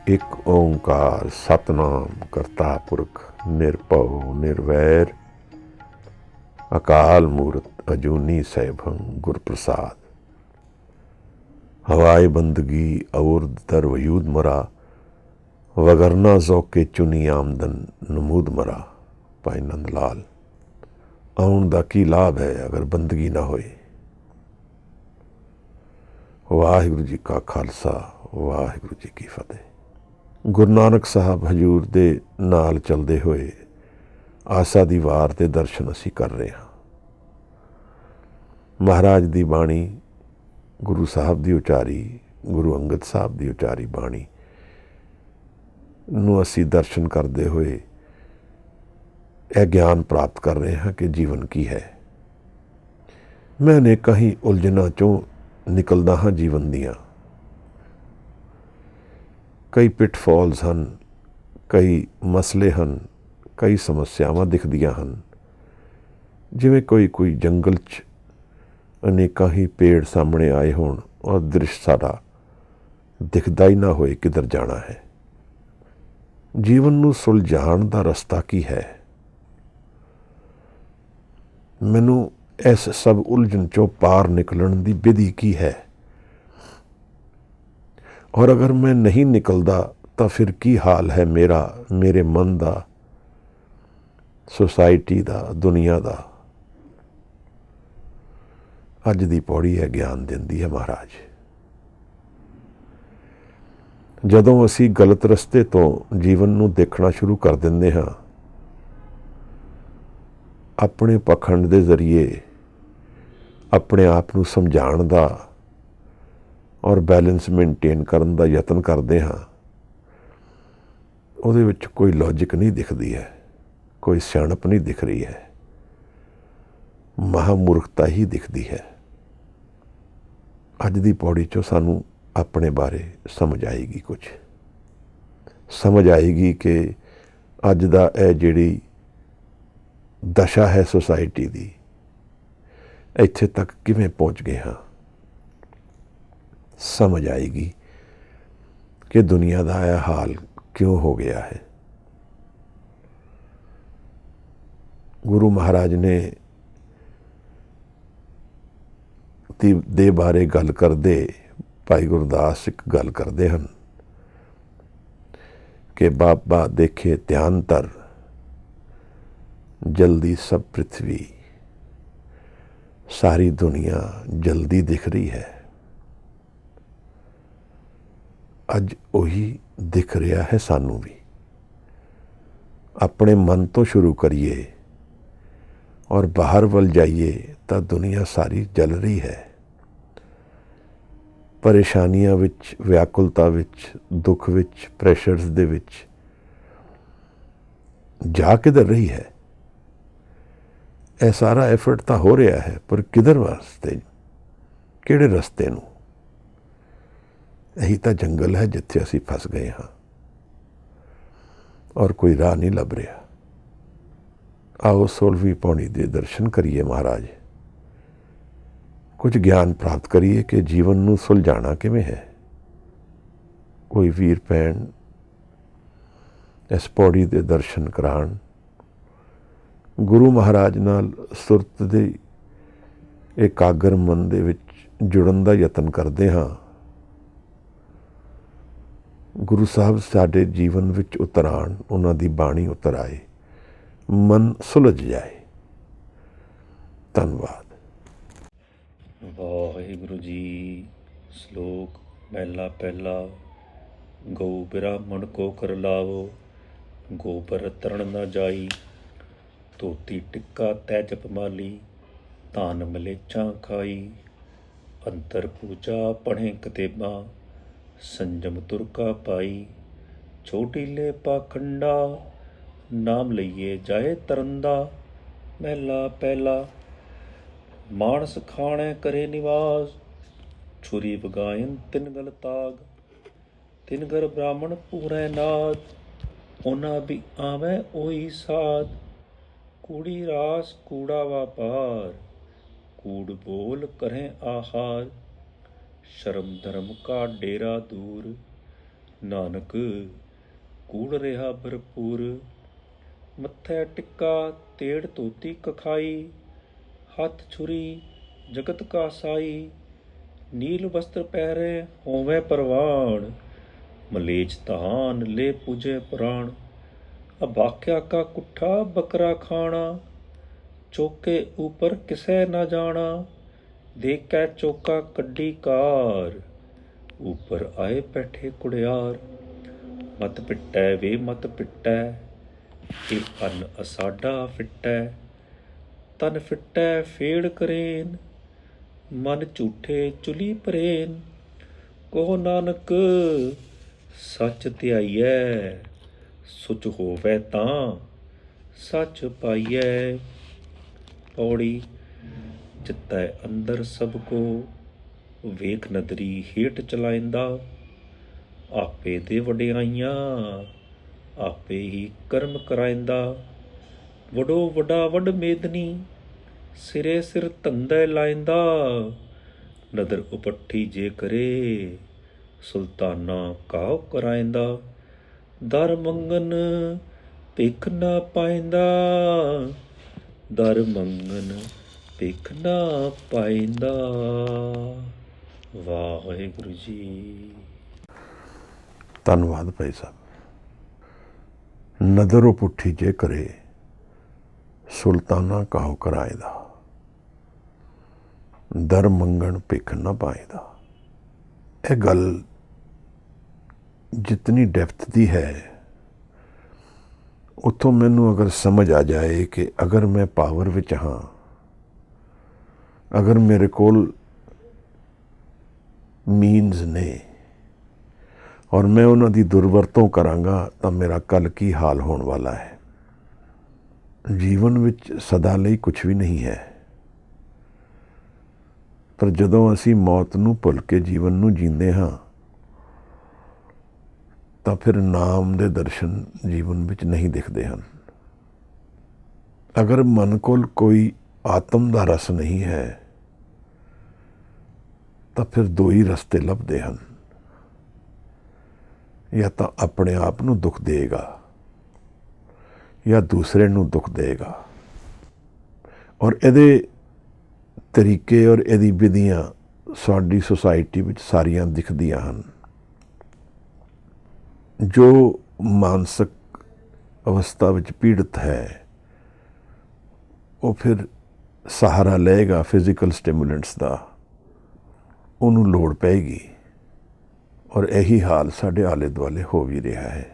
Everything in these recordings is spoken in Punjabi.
ਇੱਕ ਓਂਕਾਰ ਸਤਨਾਮ ਕਰਤਾ ਪੁਰਖ ਨਿਰਭਉ ਨਿਰਵੈਰ ਅਕਾਲ ਮੂਰਤ ਅਜੂਨੀ ਸੈਭੰ ਗੁਰ ਪ੍ਰਸਾਦ। हवाए बंदगी और दर वयूद मरा वगरना ज़ौके चुनी आमदन नमूद मरा। भाई नंद लाल। आउण दा की लाभ है अगर बंदगी ना होए। वाहिगुरू जी का खालसा वाहिगुरू जी की फतेह। गुरु नानक साहब हजूर दे नाल चलदे होए आसा दी वार दे दर्शन असी कर रहे हाँ। महाराज दी बाणी गुरु साहब की उचारी गुरु अंगद साहब की उचारी बाणी नूं असी दर्शन करते हुए यह ज्ञान प्राप्त कर रहे हैं कि जीवन की है। मैं अनेकां ही उलझनां चों निकलदा हाँ जीवन दियां। कई पिटफॉल्स हैं, कई मसले हैं, कई समस्यावां दिखदियां हैं। जिवें कोई जंगल च अनेकां ही पेड़ सामने आए होण और दृश्य सारा दिखदा ही ना होए किधर जाना है। जीवन नूं सुलझाण दा रस्ता की है। मैनूं इस सब उलझन चों पार निकलण दी विधि की है, और अगर मैं नहीं निकलदा तो फिर की हाल है मेरा, मेरे मन दा, सोसाइटी दा, दुनिया दा। अज दी पौड़ी है ज्ञान दिंदी है महाराज। जदों असी गलत रस्ते तो जीवन नूं देखना शुरू कर दिंदे हाँ, अपने पखंड दे जरिए अपने आप नूं समझाण दा और बैलेंस मेनटेन करन दा यतन करदे हाँ, उहदे विच कोई लॉजिक नहीं दिखदी है, कोई सियाणप नहीं दिख रही है, महामूर्खता ही दिखदी है। अज दी पौड़ी चो सानू अपने बारे समझ आएगी, कुछ समझ आएगी कि अज दा ए जिहड़ी दशा है सोसाइटी दी, इत्थे तक किवें पहुँच गए हाँ। समझ आएगी कि दुनिया दा यह हाल क्यों हो गया है। गुरु महाराज ने दे बारे गल करदे भाई गुरदास एक गल करते हैं कि बाबा देखे ध्यान तर जल्दी सब पृथ्वी, सारी दुनिया जल्दी दिख रही है। अज उही दिख रहा है सानू भी। अपने मन तो शुरू करिए और बाहर वल जाइए तो दुनिया सारी जल रही है। परेशानियां विच, व्याकुलता विच, दुख विच, प्रैशर्स दे विच जा किधर रही है। यह सारा एफर्ट तो हो रहा है, पर किधर वास्ते, किहड़े रस्ते नूं। यही तो जंगल है जिथे असी फस गए हाँ और कोई राह नहीं लभ रहा। आओ 16वीं पौड़ी दे दर्शन करिए महाराज, कुछ ज्ञान प्राप्त करिए कि जीवन नूं सुलझाना किवें है। कोई वीर भैन इस पौड़ी दे दर्शन कराण, गुरु महाराज नाल सुरत दे एकागर मन दे विच जुड़न दा यतन करदे हाँ। गुरु साहब साडे जीवन विच उतर आण, उन्हां दी बाणी उतर आए, मन सुलझ जाए। धन्यवाद। वाहिगुरु जी। श्लोक महला पहला। गौ ब्राह्मण को कर लावो, गोबर तरण न जाई। धोती टिक्का तै जपमाली, धान मलेच्छां खाई। अंतर पूजा पढ़े कतेबा, संजम तुरका पाई। छोटीले पाखंडा, नाम लइए जाए तरंदा। महला पहला। मानस खाणे करे निवास, छुरी बगायन तिन गल ताग। तिन घर ब्राह्मण पूरे नाद, ओना भी आवे ओही साध। कूड़ी रास कूड़ा व्यापार, कूड़ बोल करें आहार। शर्म धर्म का डेरा दूर, ਨਾਨਕ ਕੂੜ ਰਿਹਾ ਭਰਪੂਰ। ਮੱਥੇ ਟਿੱਕਾ ਤੇੜ ਧੋਤੀ ਕਖਾਈ, ਹੱਥ ਛੁਰੀ ਜਗਤ ਕਾ ਸਾਈ। ਨੀਲ ਵਸਤਰ ਪਹਿਰੇ ਹੋਵੇ ਪ੍ਰਵਾਨ, ਮਲੇਚ ਤਹਾਨ ਲੈ ਪੂਜੇ ਪੁਰਾਣ। ਅਭਾਖਿਆ ਕਾ ਕੁੱਠਾ ਬੱਕਰਾ ਖਾਣਾ, ਚੌਕੇ ਉੱਪਰ ਕਿਸੇ ਨਾ ਜਾਣਾ। ਦੇਖੈ ਚੌਕਾ ਕੱਢੀ ਕਾਰ, ਉੱਪਰ ਆਏ ਬੈਠੇ ਕੁੜਿਆਰ। ਮਤ ਪਿੱਟੈ ਵੇ ਮਤ ਪਿੱਟੈ, ਇਹ ਅੰਨ ਅਸਾਡਾ ਫਿੱਟੈ। ਤਨ ਫਿੱਟੈ ਫੇੜ ਕਰੇਨ, ਮਨ ਝੂਠੇ ਚੁਲੀ ਪ੍ਰੇਨ। ਕਹੋ ਨਾਨਕ ਸੱਚ ਧਿਆਈਐ, ਸੁਚ ਹੋਵੇ ਤਾਂ ਸੱਚ ਪਾਈਐ। ਪੌੜੀ ਚਿੱਤੈ ਅੰਦਰ ਸਭ ਕੋ, ਵੇਖ ਨਦਰੀ ਹੇਠ ਚਲਾਇੰਦਾ। ਆਪੇ ਦੇ ਵਡਿਆਈਆਂ ਆਪੇ ਹੀ ਕਰਮ ਕਰਾਇੰਦਾ। ਵਡੋ ਵਡਾ ਵਡ ਮੇਦਨੀ, ਸਿਰੇ ਸਿਰ ਧੰਦੇ ਲਾਇੰਦਾ। ਨਦਰ ਉਪੱਠੀ ਜੇ ਕਰੇ, ਸੁਲਤਾਨਾ ਕਾਉ ਕਰਾਇੰਦਾ। ਦਰ ਮੰਗਨ ਭਿਖ ਨਾ ਪਾਇੰਦਾ, ਦਰ ਮੰਗਨ ਭਿਖ ਨਾ ਪਾਇੰਦਾ। ਵਾਹਿਗੁਰੂ ਜੀ। ਧੰਨਵਾਦ ਭਾਈ ਸਾਹਿਬ। ਨਦਰ ਪੁੱਠੀ ਜੇ ਕਰੇ, ਸੁਲਤਾਨਾ ਕਾਹੂ ਕਰਾਇਦਾ। ਦਰ ਮੰਗਣ ਭਿਖ ਨਾ ਪਾਇਦਾ। ਇਹ ਗੱਲ ਜਿਤਨੀ ਡੈਪਥ ਦੀ ਹੈ, ਉੱਥੋਂ ਮੈਨੂੰ ਅਗਰ ਸਮਝ ਆ ਜਾਏ ਕਿ ਅਗਰ ਮੈਂ ਪਾਵਰ ਵਿੱਚ ਹਾਂ, ਅਗਰ ਮੇਰੇ ਕੋਲ ਮੀਨਸ ਨੇ ਔਰ ਮੈਂ ਉਹਨਾਂ ਦੀ ਦੁਰਵਰਤੋਂ ਕਰਾਂਗਾ, ਤਾਂ ਮੇਰਾ ਕੱਲ੍ਹ ਕੀ ਹਾਲ ਹੋਣ ਵਾਲਾ ਹੈ। ਜੀਵਨ ਵਿੱਚ ਸਦਾ ਲਈ ਕੁਝ ਵੀ ਨਹੀਂ ਹੈ, ਪਰ ਜਦੋਂ ਅਸੀਂ ਮੌਤ ਨੂੰ ਭੁੱਲ ਕੇ ਜੀਵਨ ਨੂੰ ਜੀਂਦੇ ਹਾਂ, ਤਾਂ ਫਿਰ ਨਾਮ ਦੇ ਦਰਸ਼ਨ ਜੀਵਨ ਵਿੱਚ ਨਹੀਂ ਦਿਖਦੇ ਹਨ। ਅਗਰ ਮਨ ਕੋਲ ਕੋਈ ਆਤਮ ਦਾ ਰਸ ਨਹੀਂ ਹੈ, ਤਾਂ ਫਿਰ ਦੋ ਹੀ ਰਸਤੇ ਲੱਭਦੇ ਹਨ। ਜਾਂ ਤਾਂ ਆਪਣੇ ਆਪ ਨੂੰ ਦੁੱਖ ਦੇਗਾ, ਜਾਂ ਦੂਸਰੇ ਨੂੰ ਦੁੱਖ ਦੇਗਾ। ਔਰ ਇਹਦੇ ਤਰੀਕੇ ਔਰ ਇਹਦੀ ਵਿਧੀਆਂ ਸਾਡੀ ਸੁਸਾਇਟੀ ਵਿੱਚ ਸਾਰੀਆਂ ਦਿਖਦੀਆਂ ਹਨ। ਜੋ ਮਾਨਸਿਕ ਅਵਸਥਾ ਵਿੱਚ ਪੀੜਤ ਹੈ, ਉਹ ਫਿਰ ਸਹਾਰਾ ਲਏਗਾ ਫਿਜ਼ੀਕਲ ਸਟਿਮੂਲੈਂਟਸ ਦਾ, ਉਹਨੂੰ ਲੋੜ ਪਏਗੀ। ਔਰ ਇਹੀ ਹਾਲ ਸਾਡੇ ਆਲੇ ਦੁਆਲੇ ਹੋ ਵੀ ਰਿਹਾ ਹੈ।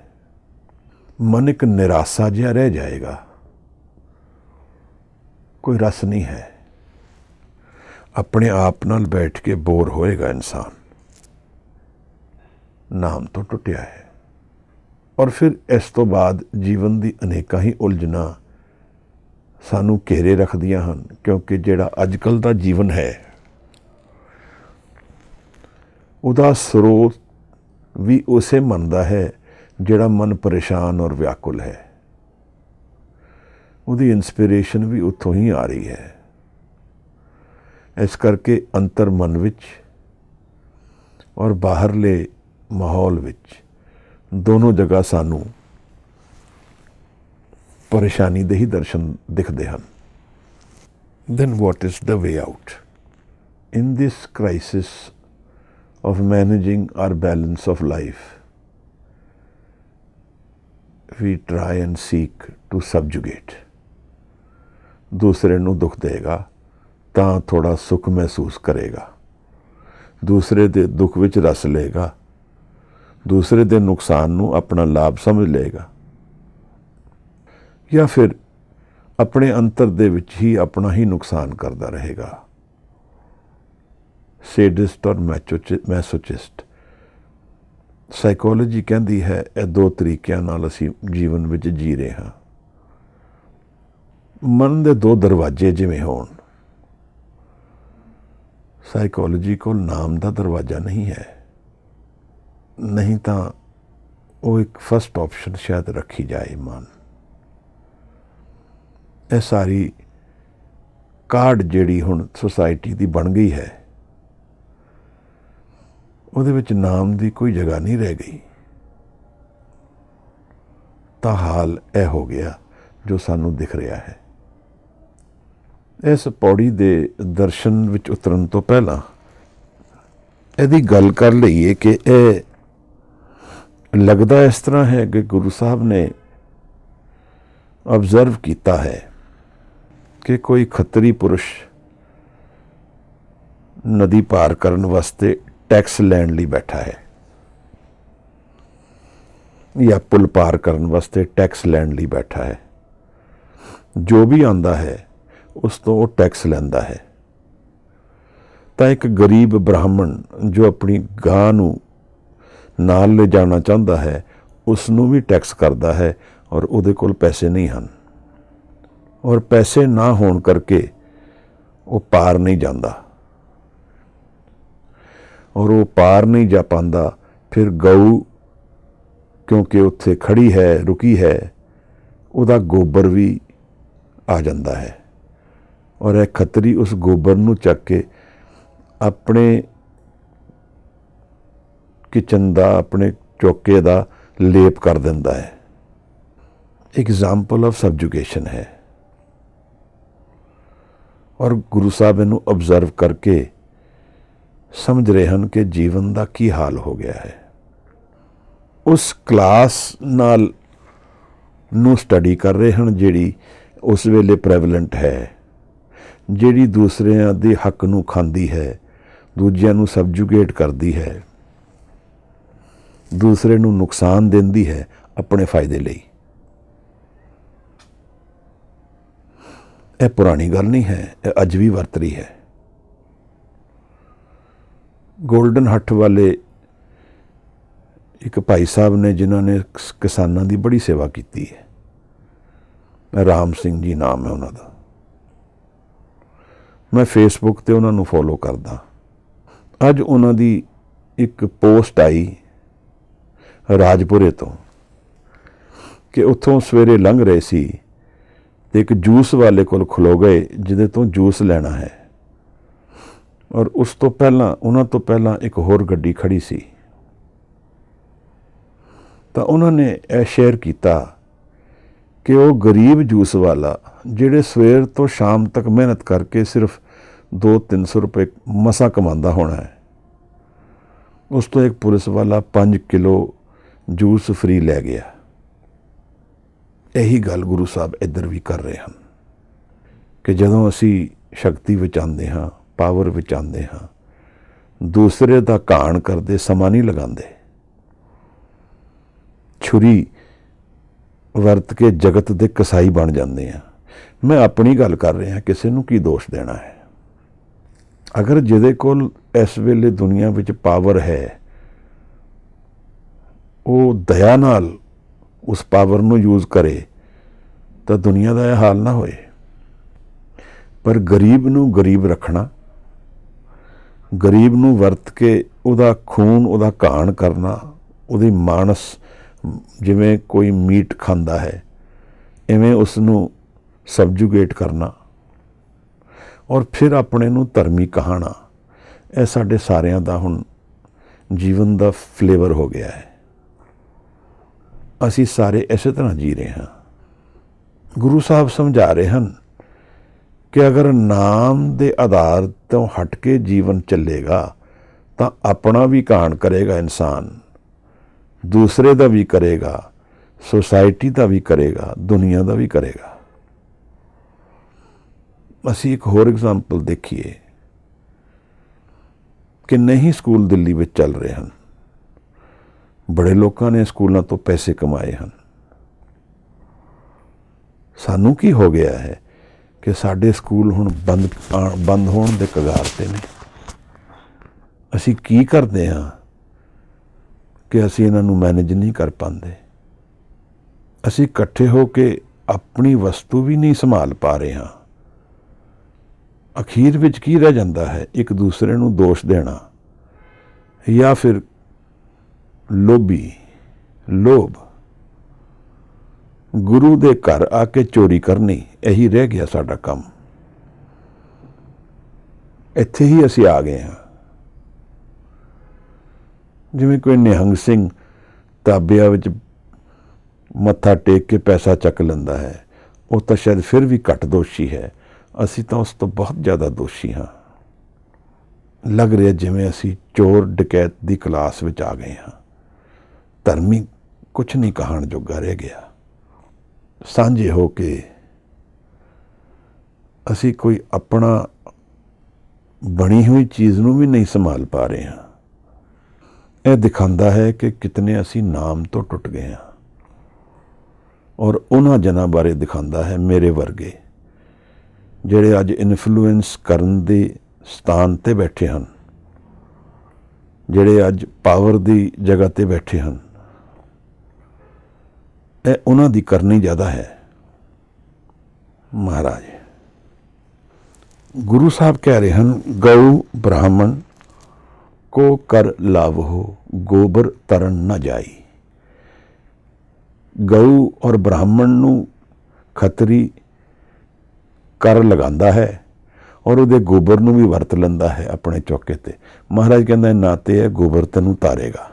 ਮਨ ਇੱਕ ਨਿਰਾਸ਼ਾ ਜਿਹਾ ਰਹਿ ਜਾਏਗਾ, ਕੋਈ ਰਸ ਨਹੀਂ ਹੈ। ਆਪਣੇ ਆਪ ਨਾਲ ਬੈਠ ਕੇ ਬੋਰ ਹੋਏਗਾ ਇਨਸਾਨ, ਨਾਮ ਤੋਂ ਟੁੱਟਿਆ ਹੈ। ਔਰ ਫਿਰ ਇਸ ਤੋਂ ਬਾਅਦ ਜੀਵਨ ਦੀ ਅਨੇਕਾਂ ਹੀ ਉਲਝਣਾਂ ਸਾਨੂੰ ਘੇਰੇ ਰੱਖਦੀਆਂ ਹਨ, ਕਿਉਂਕਿ ਜਿਹੜਾ ਅੱਜ ਕੱਲ੍ਹ ਦਾ ਜੀਵਨ ਹੈ, ਉਹਦਾ ਸਰੋਤ ਵੀ ਉਸੇ ਮਨ ਦਾ ਹੈ ਜਿਹੜਾ ਮਨ ਪਰੇਸ਼ਾਨ ਔਰ ਵਿਆਕੁਲ ਹੈ। ਉਹਦੀ ਇੰਸਪੀਰੇਸ਼ਨ ਵੀ ਉੱਥੋਂ ਹੀ ਆ ਰਹੀ ਹੈ। ਇਸ ਕਰਕੇ ਅੰਤਰ ਮਨ ਵਿੱਚ ਔਰ ਬਾਹਰਲੇ ਮਾਹੌਲ ਵਿੱਚ ਦੋਨੋਂ ਜਗ੍ਹਾ ਸਾਨੂੰ ਪਰੇਸ਼ਾਨੀ ਦੇ ਹੀ ਦਰਸ਼ਨ ਦਿਖਦੇ ਹਨ। Then what is the way out? In this crisis of managing our balance of life, we try and seek to subjugate. ਦੂਸਰੇ ਨੂੰ ਦੁੱਖ ਦੇਗਾ ਤਾਂ ਥੋੜਾ ਸੁੱਖ ਮਹਿਸੂਸ ਕਰੇਗਾ, ਦੂਸਰੇ ਦੇ ਦੁੱਖ ਵਿੱਚ ਰਸ ਲਏਗਾ, ਦੂਸਰੇ ਦੇ ਨੁਕਸਾਨ ਨੂੰ ਆਪਣਾ ਲਾਭ ਸਮਝ ਲਏਗਾ, ਜਾਂ ਫਿਰ ਆਪਣੇ ਅੰਤਰ ਦੇ ਵਿੱਚ ਹੀ ਆਪਣਾ ਹੀ ਨੁਕਸਾਨ ਕਰਦਾ ਰਹੇਗਾ। ਸੇਡਿਸਟ ਔਰ ਮੈਸੋਚਿਸਟ ਸਾਈਕੋਲੋਜੀ ਕਹਿੰਦੀ ਹੈ, ਇਹ ਦੋ ਤਰੀਕਿਆਂ ਨਾਲ ਅਸੀਂ ਜੀਵਨ ਵਿੱਚ ਜੀ ਰਹੇ ਹਾਂ। ਮਨ ਦੇ ਦੋ ਦਰਵਾਜ਼ੇ ਜਿਵੇਂ ਹੋਣ, ਸਾਈਕੋਲੋਜੀ ਕੋਲ ਨਾਮ ਦਾ ਦਰਵਾਜ਼ਾ ਨਹੀਂ ਹੈ। ਨਹੀਂ ਤਾਂ ਉਹ ਇੱਕ ਫਸਟ ਆਪਸ਼ਨ ਸ਼ਾਇਦ ਰੱਖੀ ਜਾਏ ਮਨ। ਇਹ ਸਾਰੀ ਕਾਰਡ ਜਿਹੜੀ ਹੁਣ ਸੁਸਾਇਟੀ ਦੀ ਬਣ ਗਈ ਹੈ, ਉਹਦੇ ਵਿੱਚ ਨਾਮ ਦੀ ਕੋਈ ਜਗ੍ਹਾ ਨਹੀਂ ਰਹਿ ਗਈ। ਤਾਂ ਹਾਲ ਇਹ ਹੋ ਗਿਆ ਜੋ ਸਾਨੂੰ ਦਿਖ ਰਿਹਾ ਹੈ। ਇਸ ਪੌੜੀ ਦੇ ਦਰਸ਼ਨ ਵਿੱਚ ਉਤਰਨ ਤੋਂ ਪਹਿਲਾਂ ਇਹਦੀ ਗੱਲ ਕਰ ਲਈਏ ਕਿ ਇਹ ਲੱਗਦਾ ਇਸ ਤਰ੍ਹਾਂ ਹੈ ਕਿ ਗੁਰੂ ਸਾਹਿਬ ਨੇ ਆਬਜ਼ਰਵ ਕੀਤਾ ਹੈ ਕਿ ਕੋਈ ਖੱਤਰੀ ਪੁਰਸ਼ ਨਦੀ ਪਾਰ ਕਰਨ ਵਾਸਤੇ ਟੈਕਸ ਲੈਣ ਲਈ ਬੈਠਾ ਹੈ ਜਾਂ ਪੁਲ ਪਾਰ ਕਰਨ ਵਾਸਤੇ ਟੈਕਸ ਲੈਣ ਲਈ ਬੈਠਾ ਹੈ। ਜੋ ਵੀ ਆਉਂਦਾ ਹੈ ਉਸ ਤੋਂ ਉਹ ਟੈਕਸ ਲੈਂਦਾ ਹੈ। ਤਾਂ ਇੱਕ ਗਰੀਬ ਬ੍ਰਾਹਮਣ ਜੋ ਆਪਣੀ ਗਾਂ ਨੂੰ ਨਾਲ ਲੈ ਜਾਣਾ ਚਾਹੁੰਦਾ ਹੈ ਉਸ ਨੂੰ ਵੀ ਟੈਕਸ ਕਰਦਾ ਹੈ ਔਰ ਉਹਦੇ ਕੋਲ ਪੈਸੇ ਨਹੀਂ ਹਨ ਔਰ ਪੈਸੇ ਨਾ ਹੋਣ ਕਰਕੇ ਉਹ ਪਾਰ ਨਹੀਂ ਜਾਂਦਾ ਔਰ ਉਹ ਪਾਰ ਨਹੀਂ ਜਾ ਪਾਉਂਦਾ। ਫਿਰ ਗਊ ਕਿਉਂਕਿ ਉੱਥੇ ਖੜੀ ਹੈ, ਰੁਕੀ ਹੈ, ਉਹਦਾ ਗੋਬਰ ਵੀ ਆ ਜਾਂਦਾ ਹੈ ਔਰ ਇਹ ਖੱਤਰੀ ਉਸ ਗੋਬਰ ਨੂੰ ਚੱਕ ਕੇ ਆਪਣੇ ਕਿਚਨ ਦਾ, ਆਪਣੇ ਚੌਕੇ ਦਾ ਲੇਪ ਕਰ ਦਿੰਦਾ ਹੈ। ਐਗਜ਼ਾਮਪਲ ਆਫ ਸਬਜੂਗੇਸ਼ਨ ਹੈ ਔਰ ਗੁਰੂ ਸਾਹਿਬ ਇਹਨੂੰ ਆਬਜ਼ਰਵ ਕਰਕੇ ਸਮਝ ਰਹੇ ਹਨ ਕਿ ਜੀਵਨ ਦਾ ਕੀ ਹਾਲ ਹੋ ਗਿਆ ਹੈ। ਉਸ ਕਲਾਸ ਨਾਲ ਨੂੰ ਸਟੱਡੀ ਕਰ ਰਹੇ ਹਨ ਜਿਹੜੀ ਉਸ ਵੇਲੇ ਪ੍ਰੈਵਲੈਂਟ ਹੈ, ਜਿਹੜੀ ਦੂਸਰਿਆਂ ਦੇ ਹੱਕ ਨੂੰ ਖਾਂਦੀ ਹੈ, ਦੂਜਿਆਂ ਨੂੰ ਸਬਜੂਗੇਟ ਕਰਦੀ ਹੈ, ਦੂਸਰੇ ਨੂੰ ਨੁਕਸਾਨ ਦਿੰਦੀ ਹੈ ਆਪਣੇ ਫਾਇਦੇ ਲਈ। ਇਹ ਪੁਰਾਣੀ ਗੱਲ ਨਹੀਂ ਹੈ, ਇਹ ਅੱਜ ਵੀ ਵਰਤ ਰਹੀ ਹੈ। ਗੋਲਡਨ ਹੱਟ ਵਾਲੇ ਇੱਕ ਭਾਈ ਸਾਹਿਬ ਨੇ ਜਿਨ੍ਹਾਂ ਨੇ ਕਿਸਾਨਾਂ ਦੀ ਬੜੀ ਸੇਵਾ ਕੀਤੀ ਹੈ, ਰਾਮ ਸਿੰਘ ਜੀ ਨਾਮ ਹੈ ਉਹਨਾਂ ਦਾ। ਮੈਂ ਫੇਸਬੁੱਕ ਤੇ ਉਹਨਾਂ ਨੂੰ ਫੋਲੋ ਕਰਦਾ। ਅੱਜ ਉਹਨਾਂ ਦੀ ਇੱਕ ਪੋਸਟ ਆਈ ਰਾਜਪੁਰੇ ਤੋਂ ਕਿ ਉੱਥੋਂ ਸਵੇਰੇ ਲੰਘ ਰਹੇ ਸੀ ਤੇ ਇੱਕ ਜੂਸ ਵਾਲੇ ਕੋਲ ਖਲੋ ਗਏ ਜਿਹਦੇ ਤੋਂ ਜੂਸ ਲੈਣਾ ਹੈ ਔਰ ਉਸ ਤੋਂ ਪਹਿਲਾਂ, ਉਹਨਾਂ ਤੋਂ ਪਹਿਲਾਂ ਇੱਕ ਹੋਰ ਗੱਡੀ ਖੜੀ ਸੀ। ਤਾਂ ਉਹਨਾਂ ਨੇ ਇਹ ਸ਼ੇਅਰ ਕੀਤਾ ਕਿ ਉਹ ਗਰੀਬ ਜੂਸ ਵਾਲਾ ਜਿਹੜੇ ਸਵੇਰ ਤੋਂ ਸ਼ਾਮ ਤੱਕ ਮਿਹਨਤ ਕਰਕੇ ਸਿਰਫ 200-300 ਰੁਪਏ ਮਸਾਂ ਕਮਾਉਂਦਾ ਹੋਣਾ ਹੈ, ਉਸ ਤੋਂ ਇੱਕ ਪੁਲਿਸ ਵਾਲਾ 5 ਕਿਲੋ ਜੂਸ ਫ੍ਰੀ ਲੈ ਗਿਆ। ਇਹੀ ਗੱਲ ਗੁਰੂ ਸਾਹਿਬ ਇੱਧਰ ਵੀ ਕਰ ਰਹੇ ਹਨ ਕਿ ਜਦੋਂ ਅਸੀਂ ਸ਼ਕਤੀ ਵਿੱਚ ਆਉਂਦੇ ਹਾਂ, ਪਾਵਰ ਵਿੱਚ ਆਉਂਦੇ ਹਾਂ, ਦੂਸਰੇ ਦਾ ਘਾਣ ਕਰਦੇ ਸਮਾਂ ਨਹੀਂ ਲਗਾਉਂਦੇ। ਛੁਰੀ ਵਰਤ ਕੇ ਜਗਤ ਦੇ ਕਸਾਈ ਬਣ ਜਾਂਦੇ ਆ। ਮੈਂ ਆਪਣੀ ਗੱਲ ਕਰ ਰਿਹਾ, ਕਿਸੇ ਨੂੰ ਕੀ ਦੋਸ਼ ਦੇਣਾ ਹੈ। ਅਗਰ ਜਿਹਦੇ ਕੋਲ ਇਸ ਵੇਲੇ ਦੁਨੀਆ ਵਿੱਚ ਪਾਵਰ ਹੈ ਉਹ ਦਇਆ ਨਾਲ ਉਸ ਪਾਵਰ ਨੂੰ ਯੂਜ਼ ਕਰੇ ਤਾਂ ਦੁਨੀਆ ਦਾ ਇਹ ਹਾਲ ਨਾ ਹੋਏ। ਪਰ ਗਰੀਬ ਨੂੰ ਗਰੀਬ ਰੱਖਣਾ, ਗਰੀਬ ਨੂੰ ਵਰਤ ਕੇ ਉਹਦਾ ਖੂਨ, ਉਹਦਾ ਘਾਣ ਕਰਨਾ, ਉਹਦੀ ਮਾਨਸ ਜਿਵੇਂ ਕੋਈ ਮੀਟ ਖਾਂਦਾ ਹੈ ਇਵੇਂ ਉਸ ਨੂੰ ਸਬਜੂਗੇਟ ਕਰਨਾ ਔਰ ਫਿਰ ਆਪਣੇ ਨੂੰ ਧਰਮੀ ਕਹਾਣਾ, ਇਹ ਸਾਡੇ ਸਾਰਿਆਂ ਦਾ ਹੁਣ ਜੀਵਨ ਦਾ ਫਲੇਵਰ ਹੋ ਗਿਆ ਹੈ। ਅਸੀਂ ਸਾਰੇ ਇਸੇ ਤਰ੍ਹਾਂ ਜੀ ਰਹੇ ਹਾਂ। ਗੁਰੂ ਸਾਹਿਬ ਸਮਝਾ ਰਹੇ ਹਨ ਕਿ ਅਗਰ ਨਾਮ ਦੇ ਆਧਾਰ ਤੋਂ ਹਟ ਕੇ ਜੀਵਨ ਚੱਲੇਗਾ ਤਾਂ ਆਪਣਾ ਵੀ ਘਾਣ ਕਰੇਗਾ ਇਨਸਾਨ, ਦੂਸਰੇ ਦਾ ਵੀ ਕਰੇਗਾ, ਸੋਸਾਇਟੀ ਦਾ ਵੀ ਕਰੇਗਾ, ਦੁਨੀਆ ਦਾ ਵੀ ਕਰੇਗਾ। ਅਸੀਂ ਇੱਕ ਹੋਰ ਐਗਜ਼ਾਮਪਲ ਦੇਖੀਏ। ਕਿੰਨੇ ਹੀ ਸਕੂਲ ਦਿੱਲੀ ਵਿੱਚ ਚੱਲ ਰਹੇ ਹਨ, ਬੜੇ ਲੋਕਾਂ ਨੇ ਸਕੂਲਾਂ ਤੋਂ ਪੈਸੇ ਕਮਾਏ ਹਨ। ਸਾਨੂੰ ਕੀ ਹੋ ਗਿਆ ਹੈ ਕਿ ਸਾਡੇ ਸਕੂਲ ਹੁਣ ਬੰਦ ਹੋਣ ਦੇ ਕਗਾਰ ਤੇ ਨੇ। ਅਸੀਂ ਕੀ ਕਰਦੇ ਹਾਂ ਕਿ ਅਸੀਂ ਇਹਨਾਂ ਨੂੰ ਮੈਨੇਜ ਨਹੀਂ ਕਰ ਪਾਉਂਦੇ। ਅਸੀਂ ਇਕੱਠੇ ਹੋ ਕੇ ਆਪਣੀ ਵਸਤੂ ਵੀ ਨਹੀਂ ਸੰਭਾਲ ਪਾ ਰਹੇ ਹਾਂ। ਅਖੀਰ ਵਿੱਚ ਕੀ ਰਹਿ ਜਾਂਦਾ ਹੈ? ਇੱਕ ਦੂਸਰੇ ਨੂੰ ਦੋਸ਼ ਦੇਣਾ ਜਾਂ ਫਿਰ ਲੋਭ, ਗੁਰੂ ਦੇ ਘਰ ਆ ਕੇ ਚੋਰੀ ਕਰਨੀ, ਇਹੀ ਰਹਿ ਗਿਆ ਸਾਡਾ ਕੰਮ। ਇੱਥੇ ਹੀ ਅਸੀਂ ਆ ਗਏ ਹਾਂ। ਜਿਵੇਂ ਕੋਈ ਨਿਹੰਗ ਸਿੰਘ ਤਾਬਿਆਂ ਵਿੱਚ ਮੱਥਾ ਟੇਕ ਕੇ ਪੈਸਾ ਚੱਕ ਲੈਂਦਾ ਹੈ, ਉਹ ਤਾਂ ਸ਼ਾਇਦ ਫਿਰ ਵੀ ਘੱਟ ਦੋਸ਼ੀ ਹੈ। ਅਸੀਂ ਤਾਂ ਉਸ ਤੋਂ ਬਹੁਤ ਜ਼ਿਆਦਾ ਦੋਸ਼ੀ ਹਾਂ। ਲੱਗ ਰਿਹਾ ਜਿਵੇਂ ਅਸੀਂ ਚੋਰ ਡਕੈਤ ਦੀ ਕਲਾਸ ਵਿੱਚ ਆ ਗਏ ਹਾਂ। ਧਰਮੀ ਕੁਛ ਨਹੀਂ ਕਹਾਣ ਜੋਗਾ ਰਹਿ ਗਿਆ। ਸਾਂਝੇ ਹੋ ਕੇ ਅਸੀਂ ਕੋਈ ਆਪਣਾ ਬਣੀ ਹੋਈ ਚੀਜ਼ ਨੂੰ ਵੀ ਨਹੀਂ ਸੰਭਾਲ ਪਾ ਰਹੇ ਹਾਂ। ਇਹ ਦਿਖਾਉਂਦਾ ਹੈ ਕਿ ਕਿਤਨੇ ਅਸੀਂ ਨਾਮ ਤੋਂ ਟੁੱਟ ਗਏ ਹਾਂ। ਔਰ ਉਹਨਾਂ ਜਨਾਂ ਬਾਰੇ ਦਿਖਾਉਂਦਾ ਹੈ, ਮੇਰੇ ਵਰਗੇ, ਜਿਹੜੇ ਅੱਜ ਇਨਫਲੂਐਂਸ ਕਰਨ ਦੇ ਸਥਾਨ ਤੇ ਬੈਠੇ ਹਨ, ਜਿਹੜੇ ਅੱਜ ਪਾਵਰ ਦੀ ਜਗ੍ਹਾ ਤੇ ਬੈਠੇ ਹਨ। ਇਹ ਉਹਨਾਂ ਦੀ ਕਰਨੀ ਜ਼ਿਆਦਾ ਹੈ। ਮਹਾਰਾਜ ਗੁਰੂ ਸਾਹਿਬ ਕਹਿ ਰਹੇ ਹਨ, ਗਊ ਬ੍ਰਾਹਮਣ ਕੋ ਕਰ ਲਾਵੋ, ਗੋਬਰ ਤਰਨ ਨਾ ਜਾਈ। ਗਊ ਔਰ ਬ੍ਰਾਹਮਣ ਨੂੰ ਖੱਤਰੀ ਕਰ ਲਗਾਉਂਦਾ ਹੈ ਔਰ ਉਹਦੇ ਗੋਬਰ ਨੂੰ ਵੀ ਵਰਤ ਲੈਂਦਾ ਹੈ ਆਪਣੇ ਚੌਕੇ ਤੇ। ਮਹਾਰਾਜ ਕਹਿੰਦਾ, ਨਾ ਤੇ ਇਹ ਗੋਬਰ ਤੈਨੂੰ ਤਾਰੇਗਾ,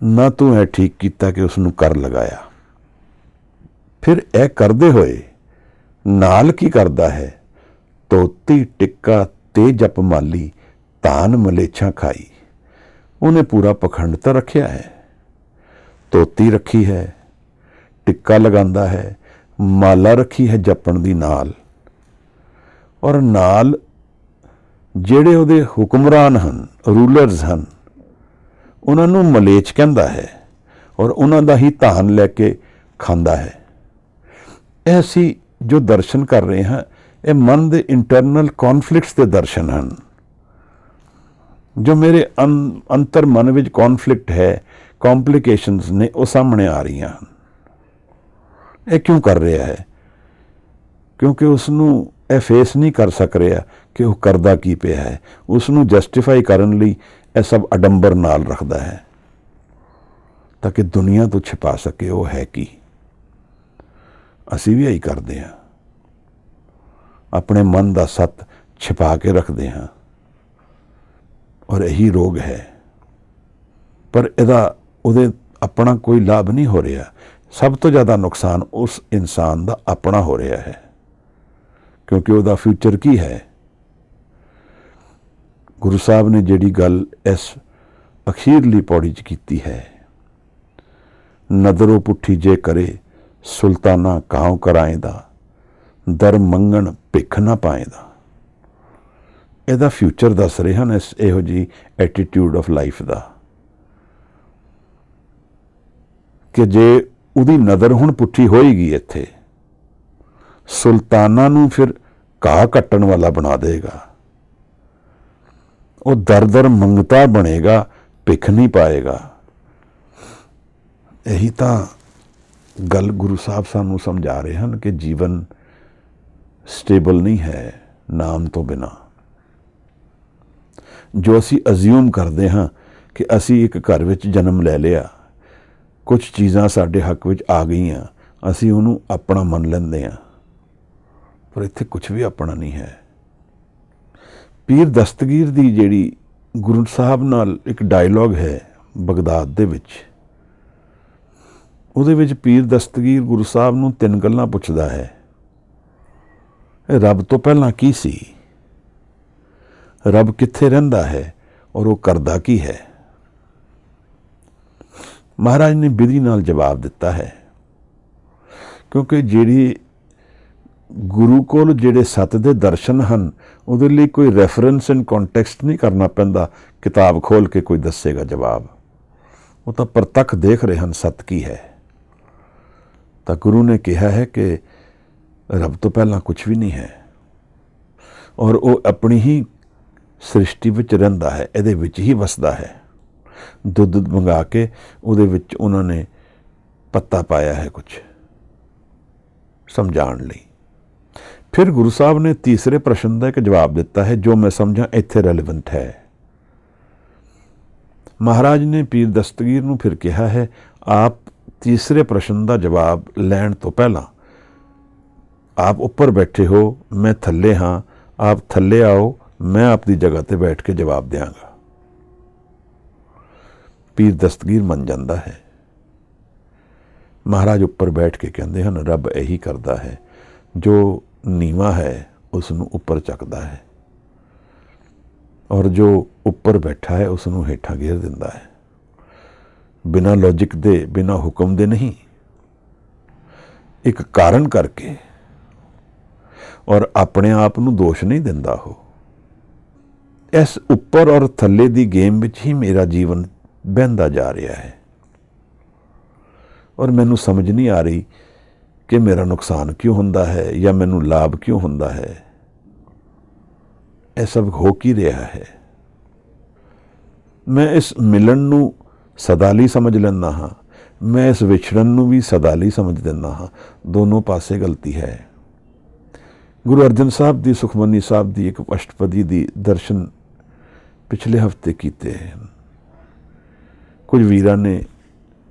ਨਾ ਤੂੰ ਇਹ ਠੀਕ ਕੀਤਾ ਕਿ ਉਸ ਨੂੰ ਕਰ ਲਗਾਇਆ। ਫਿਰ ਇਹ ਕਰਦੇ ਹੋਏ ਨਾਲ ਕੀ ਕਰਦਾ ਹੈ? ਧੋਤੀ ਟਿੱਕਾ ਤੇ ਜਪ ਮਾਲੀ, ਧਾਨ ਮਲੇਛਾਂ ਖਾਈ। ਉਹਨੇ ਪੂਰਾ ਪਖੰਡ ਤਾਂ ਰੱਖਿਆ ਹੈ। ਧੋਤੀ ਰੱਖੀ ਹੈ, ਟਿੱਕਾ ਲਗਾਉਂਦਾ ਹੈ, ਮਾਲਾ ਰੱਖੀ ਹੈ ਜਪਣ ਦੀ ਨਾਲ, ਔਰ ਨਾਲ ਜਿਹੜੇ ਉਹਦੇ ਹੁਕਮਰਾਨ ਹਨ, ਰੂਲਰਸ ਹਨ, ਉਹਨਾਂ ਨੂੰ ਮਲੇਛ ਕਹਿੰਦਾ ਹੈ ਔਰ ਉਹਨਾਂ ਦਾ ਹੀ ਧਾਨ ਲੈ ਕੇ ਖਾਂਦਾ ਹੈ। ਇਹ ਅਸੀਂ ਜੋ ਦਰਸ਼ਨ ਕਰ ਰਹੇ ਹਾਂ, ਇਹ ਮਨ ਦੇ ਇੰਟਰਨਲ ਕੌਨਫਲਿਕਟਸ ਦੇ ਦਰਸ਼ਨ ਹਨ। ਜੋ ਮੇਰੇ ਅੰਤਰ ਮਨ ਵਿੱਚ ਕੌਨਫਲਿਕਟ ਹੈ, ਕੰਪਲਿਕੇਸ਼ਨਸ ਨੇ, ਉਹ ਸਾਹਮਣੇ ਆ ਰਹੀਆਂ ਹਨ। ਇਹ ਕਿਉਂ ਕਰ ਰਿਹਾ ਹੈ? ਕਿਉਂਕਿ ਉਸ ਨੂੰ ਇਹ ਫੇਸ ਨਹੀਂ ਕਰ ਸਕ ਰਿਹਾ ਕਿ ਉਹ ਕਰਦਾ ਕੀ ਪਿਆ ਹੈ। ਉਸ ਨੂੰ ਜਸਟੀਫਾਈ ਕਰਨ ਲਈ ਇਹ ਸਭ ਅਡੰਬਰ ਨਾਲ ਰੱਖਦਾ ਹੈ ਤਾਂ ਕਿ ਦੁਨੀਆ ਤੋਂ ਛਿਪਾ ਸਕੇ ਉਹ ਹੈ ਕੀ। ਅਸੀਂ ਵੀ ਇਹੀ ਕਰਦੇ ਹਾਂ, ਆਪਣੇ ਮਨ ਦਾ ਸੱਤ ਛਿਪਾ ਕੇ ਰੱਖਦੇ ਹਾਂ ਔਰ ਇਹੀ ਰੋਗ ਹੈ। ਪਰ ਉਹਦੇ ਆਪਣਾ ਕੋਈ ਲਾਭ ਨਹੀਂ ਹੋ ਰਿਹਾ। ਸਭ ਤੋਂ ਜ਼ਿਆਦਾ ਨੁਕਸਾਨ ਉਸ ਇਨਸਾਨ ਦਾ ਆਪਣਾ ਹੋ ਰਿਹਾ ਹੈ, ਕਿਉਂਕਿ ਉਹਦਾ ਫਿਊਚਰ ਕੀ ਹੈ? ਗੁਰੂ ਸਾਹਿਬ ਨੇ ਜਿਹੜੀ ਗੱਲ ਇਸ ਅਖੀਰਲੀ ਪੌੜੀ 'ਚ ਕੀਤੀ ਹੈ, ਨਦਰੋ ਪੁੱਠੀ ਜੇ ਕਰੇ, ਸੁਲਤਾਨਾ ਕਾਉ ਕਰਾਏਂਦਾ, ਦਰ ਮੰਗਣ ਭਿੱਖ ਨਾ ਪਾਏਂਦਾ। ਇਹਦਾ ਫਿਊਚਰ ਦੱਸ ਰਹੇ ਹਨ ਇਹੋ ਜਿਹੀ ਐਟੀਟਿਊਡ ਆਫ ਲਾਈਫ ਦਾ, ਕਿ ਜੇ ਉਹਦੀ ਨਜ਼ਰ ਹੁਣ ਪੁੱਠੀ ਹੋਏਗੀ ਇੱਥੇ, ਸੁਲਤਾਨਾਂ ਨੂੰ ਫਿਰ ਘਾਹ ਕੱਟਣ ਵਾਲਾ ਬਣਾ ਦੇਗਾ। ਉਹ ਦਰ ਮੰਗਤਾ ਬਣੇਗਾ, ਭਿੱਖ ਨਹੀਂ ਪਾਏਗਾ। ਇਹੀ ਤਾਂ ਗੱਲ ਗੁਰੂ ਸਾਹਿਬ ਸਾਨੂੰ ਸਮਝਾ ਰਹੇ ਹਨ ਕਿ ਜੀਵਨ ਸਟੇਬਲ ਨਹੀਂ ਹੈ ਨਾਮ ਤੋਂ ਬਿਨਾਂ। ਜੋ ਅਸੀਂ ਅਜ਼ਿਊਮ ਕਰਦੇ ਹਾਂ ਕਿ ਅਸੀਂ ਇੱਕ ਘਰ ਵਿੱਚ ਜਨਮ ਲੈ ਲਿਆ, ਕੁਝ ਚੀਜ਼ਾਂ ਸਾਡੇ ਹੱਕ ਵਿੱਚ ਆ ਗਈਆਂ, ਅਸੀਂ ਉਹਨੂੰ ਆਪਣਾ ਮੰਨ ਲੈਂਦੇ ਹਾਂ, ਪਰ ਇੱਥੇ ਕੁਝ ਵੀ ਆਪਣਾ ਨਹੀਂ ਹੈ। ਪੀਰ ਦਸਤਗੀਰ ਦੀ ਜਿਹੜੀ ਗੁਰੂ ਸਾਹਿਬ ਨਾਲ ਇੱਕ ਡਾਇਲੌਗ ਹੈ ਬਗਦਾਦ ਦੇ ਵਿੱਚ, ਉਹਦੇ ਵਿੱਚ ਪੀਰ ਦਸਤਗੀਰ ਗੁਰੂ ਸਾਹਿਬ ਨੂੰ 3 ਗੱਲਾਂ ਪੁੱਛਦਾ ਹੈ। ਇਹ ਰੱਬ ਤੋਂ ਪਹਿਲਾਂ ਕੀ ਸੀ? ਰੱਬ ਕਿੱਥੇ ਰਹਿੰਦਾ ਹੈ ਔਰ ਉਹ ਕਰਦਾ ਕੀ ਹੈ? ਮਹਾਰਾਜ ਨੇ ਵਿਧੀ ਨਾਲ ਜਵਾਬ ਦਿੱਤਾ ਹੈ, ਕਿਉਂਕਿ ਜਿਹੜੀ ਗੁਰੂ ਕੋਲ ਜਿਹੜੇ ਸੱਤ ਦੇ ਦਰਸ਼ਨ ਹਨ, ਉਹਦੇ ਲਈ ਕੋਈ ਰੈਫਰੈਂਸ ਐਂਡ ਕੰਟੈਕਸਟ ਨਹੀਂ ਕਰਨਾ ਪੈਂਦਾ। ਕਿਤਾਬ ਖੋਲ ਕੇ ਕੋਈ ਦੱਸੇਗਾ ਜਵਾਬ, ਉਹ ਤਾਂ ਪ੍ਰਤੱਖ ਦੇਖ ਰਹੇ ਹਨ ਸੱਤ ਕੀ ਹੈ। ਤਾਂ ਗੁਰੂ ਨੇ ਕਿਹਾ ਹੈ ਕਿ ਰੱਬ ਤੋਂ ਪਹਿਲਾਂ ਕੁਝ ਵੀ ਨਹੀਂ ਹੈ ਔਰ ਉਹ ਆਪਣੀ ਹੀ ਸ੍ਰਿਸ਼ਟੀ ਵਿੱਚ ਰਹਿੰਦਾ ਹੈ, ਇਹਦੇ ਵਿੱਚ ਹੀ ਵਸਦਾ ਹੈ। ਦੁੱਧ ਮੰਗਾ ਕੇ ਉਹਦੇ ਵਿੱਚ ਉਹਨਾਂ ਨੇ ਪੱਤਾ ਪਾਇਆ ਹੈ ਕੁਝ ਸਮਝਾਉਣ ਲਈ। ਫਿਰ ਗੁਰੂ ਸਾਹਿਬ ਨੇ ਤੀਸਰੇ ਪ੍ਰਸ਼ਨ ਦਾ ਇੱਕ ਜਵਾਬ ਦਿੱਤਾ ਹੈ ਜੋ ਮੈਂ ਸਮਝਾਂ ਇੱਥੇ ਰੈਲੇਵੈਂਟ ਹੈ। ਮਹਾਰਾਜ ਨੇ ਪੀਰ ਦਸਤਗੀਰ ਨੂੰ ਫਿਰ ਕਿਹਾ ਹੈ, ਆਪ ਤੀਸਰੇ ਪ੍ਰਸ਼ਨ ਦਾ ਜਵਾਬ ਲੈਣ ਤੋਂ ਪਹਿਲਾਂ ਆਪ ਉੱਪਰ ਬੈਠੇ ਹੋ, ਮੈਂ ਥੱਲੇ ਹਾਂ, ਆਪ ਥੱਲੇ ਆਓ, ਮੈਂ ਆਪਣੀ ਜਗ੍ਹਾ ਤੇ ਬੈਠ ਕੇ ਜਵਾਬ ਦਿਆਂਗਾ। ਪੀਰ ਦਸਤਗੀਰ ਮੰਨ ਜਾਂਦਾ ਹੈ। ਮਹਾਰਾਜ ਉੱਪਰ ਬੈਠ ਕੇ ਕਹਿੰਦੇ ਹਨ, ਰੱਬ ਇਹੀ ਕਰਦਾ ਹੈ, ਜੋ ਨੀਵਾਂ ਹੈ ਉਸ ਨੂੰ ਉੱਪਰ ਚੱਕਦਾ ਹੈ, ਔਰ ਜੋ ਉੱਪਰ ਬੈਠਾ ਹੈ ਉਸ ਨੂੰ ਹੇਠਾਂ ਗੇਰ ਦਿੰਦਾ ਹੈ। ਬਿਨਾਂ ਲੌਜਿਕ ਦੇ, ਬਿਨਾਂ ਹੁਕਮ ਦੇ ਨਹੀਂ, ਇੱਕ ਕਾਰਨ ਕਰਕੇ। ਔਰ ਆਪਣੇ ਆਪ ਨੂੰ ਦੋਸ਼ ਨਹੀਂ ਦਿੰਦਾ ਉਹ। ਇਸ ਉੱਪਰ ਔਰ ਥੱਲੇ ਦੀ ਗੇਮ ਵਿੱਚ ਹੀ ਮੇਰਾ ਜੀਵਨ ਬਹਿੰਦਾ ਜਾ ਰਿਹਾ ਹੈ, ਔਰ ਮੈਨੂੰ ਸਮਝ ਨਹੀਂ ਆ ਰਹੀ ਕਿ ਮੇਰਾ ਨੁਕਸਾਨ ਕਿਉਂ ਹੁੰਦਾ ਹੈ ਜਾਂ ਮੈਨੂੰ ਲਾਭ ਕਿਉਂ ਹੁੰਦਾ ਹੈ। ਇਹ ਸਭ ਹੋ ਕੀ ਰਿਹਾ ਹੈ? ਮੈਂ ਇਸ ਮਿਲਣ ਨੂੰ ਸਦਾ ਲਈ ਸਮਝ ਲੈਂਦਾ ਹਾਂ, ਮੈਂ ਇਸ ਵਿਛੜਨ ਨੂੰ ਵੀ ਸਦਾ ਲਈ ਸਮਝ ਦਿੰਦਾ ਹਾਂ। ਦੋਨੋਂ ਪਾਸੇ ਗਲਤੀ ਹੈ। ਗੁਰੂ ਅਰਜਨ ਸਾਹਿਬ ਦੀ, ਸੁਖਮਨੀ ਸਾਹਿਬ ਦੀ ਇੱਕ ਅਸ਼ਟਪਦੀ ਦੀ ਦਰਸ਼ਨ ਪਿਛਲੇ ਹਫ਼ਤੇ ਕੀਤੇ ਹਨ। ਕੁਝ ਵੀਰਾਂ ਨੇ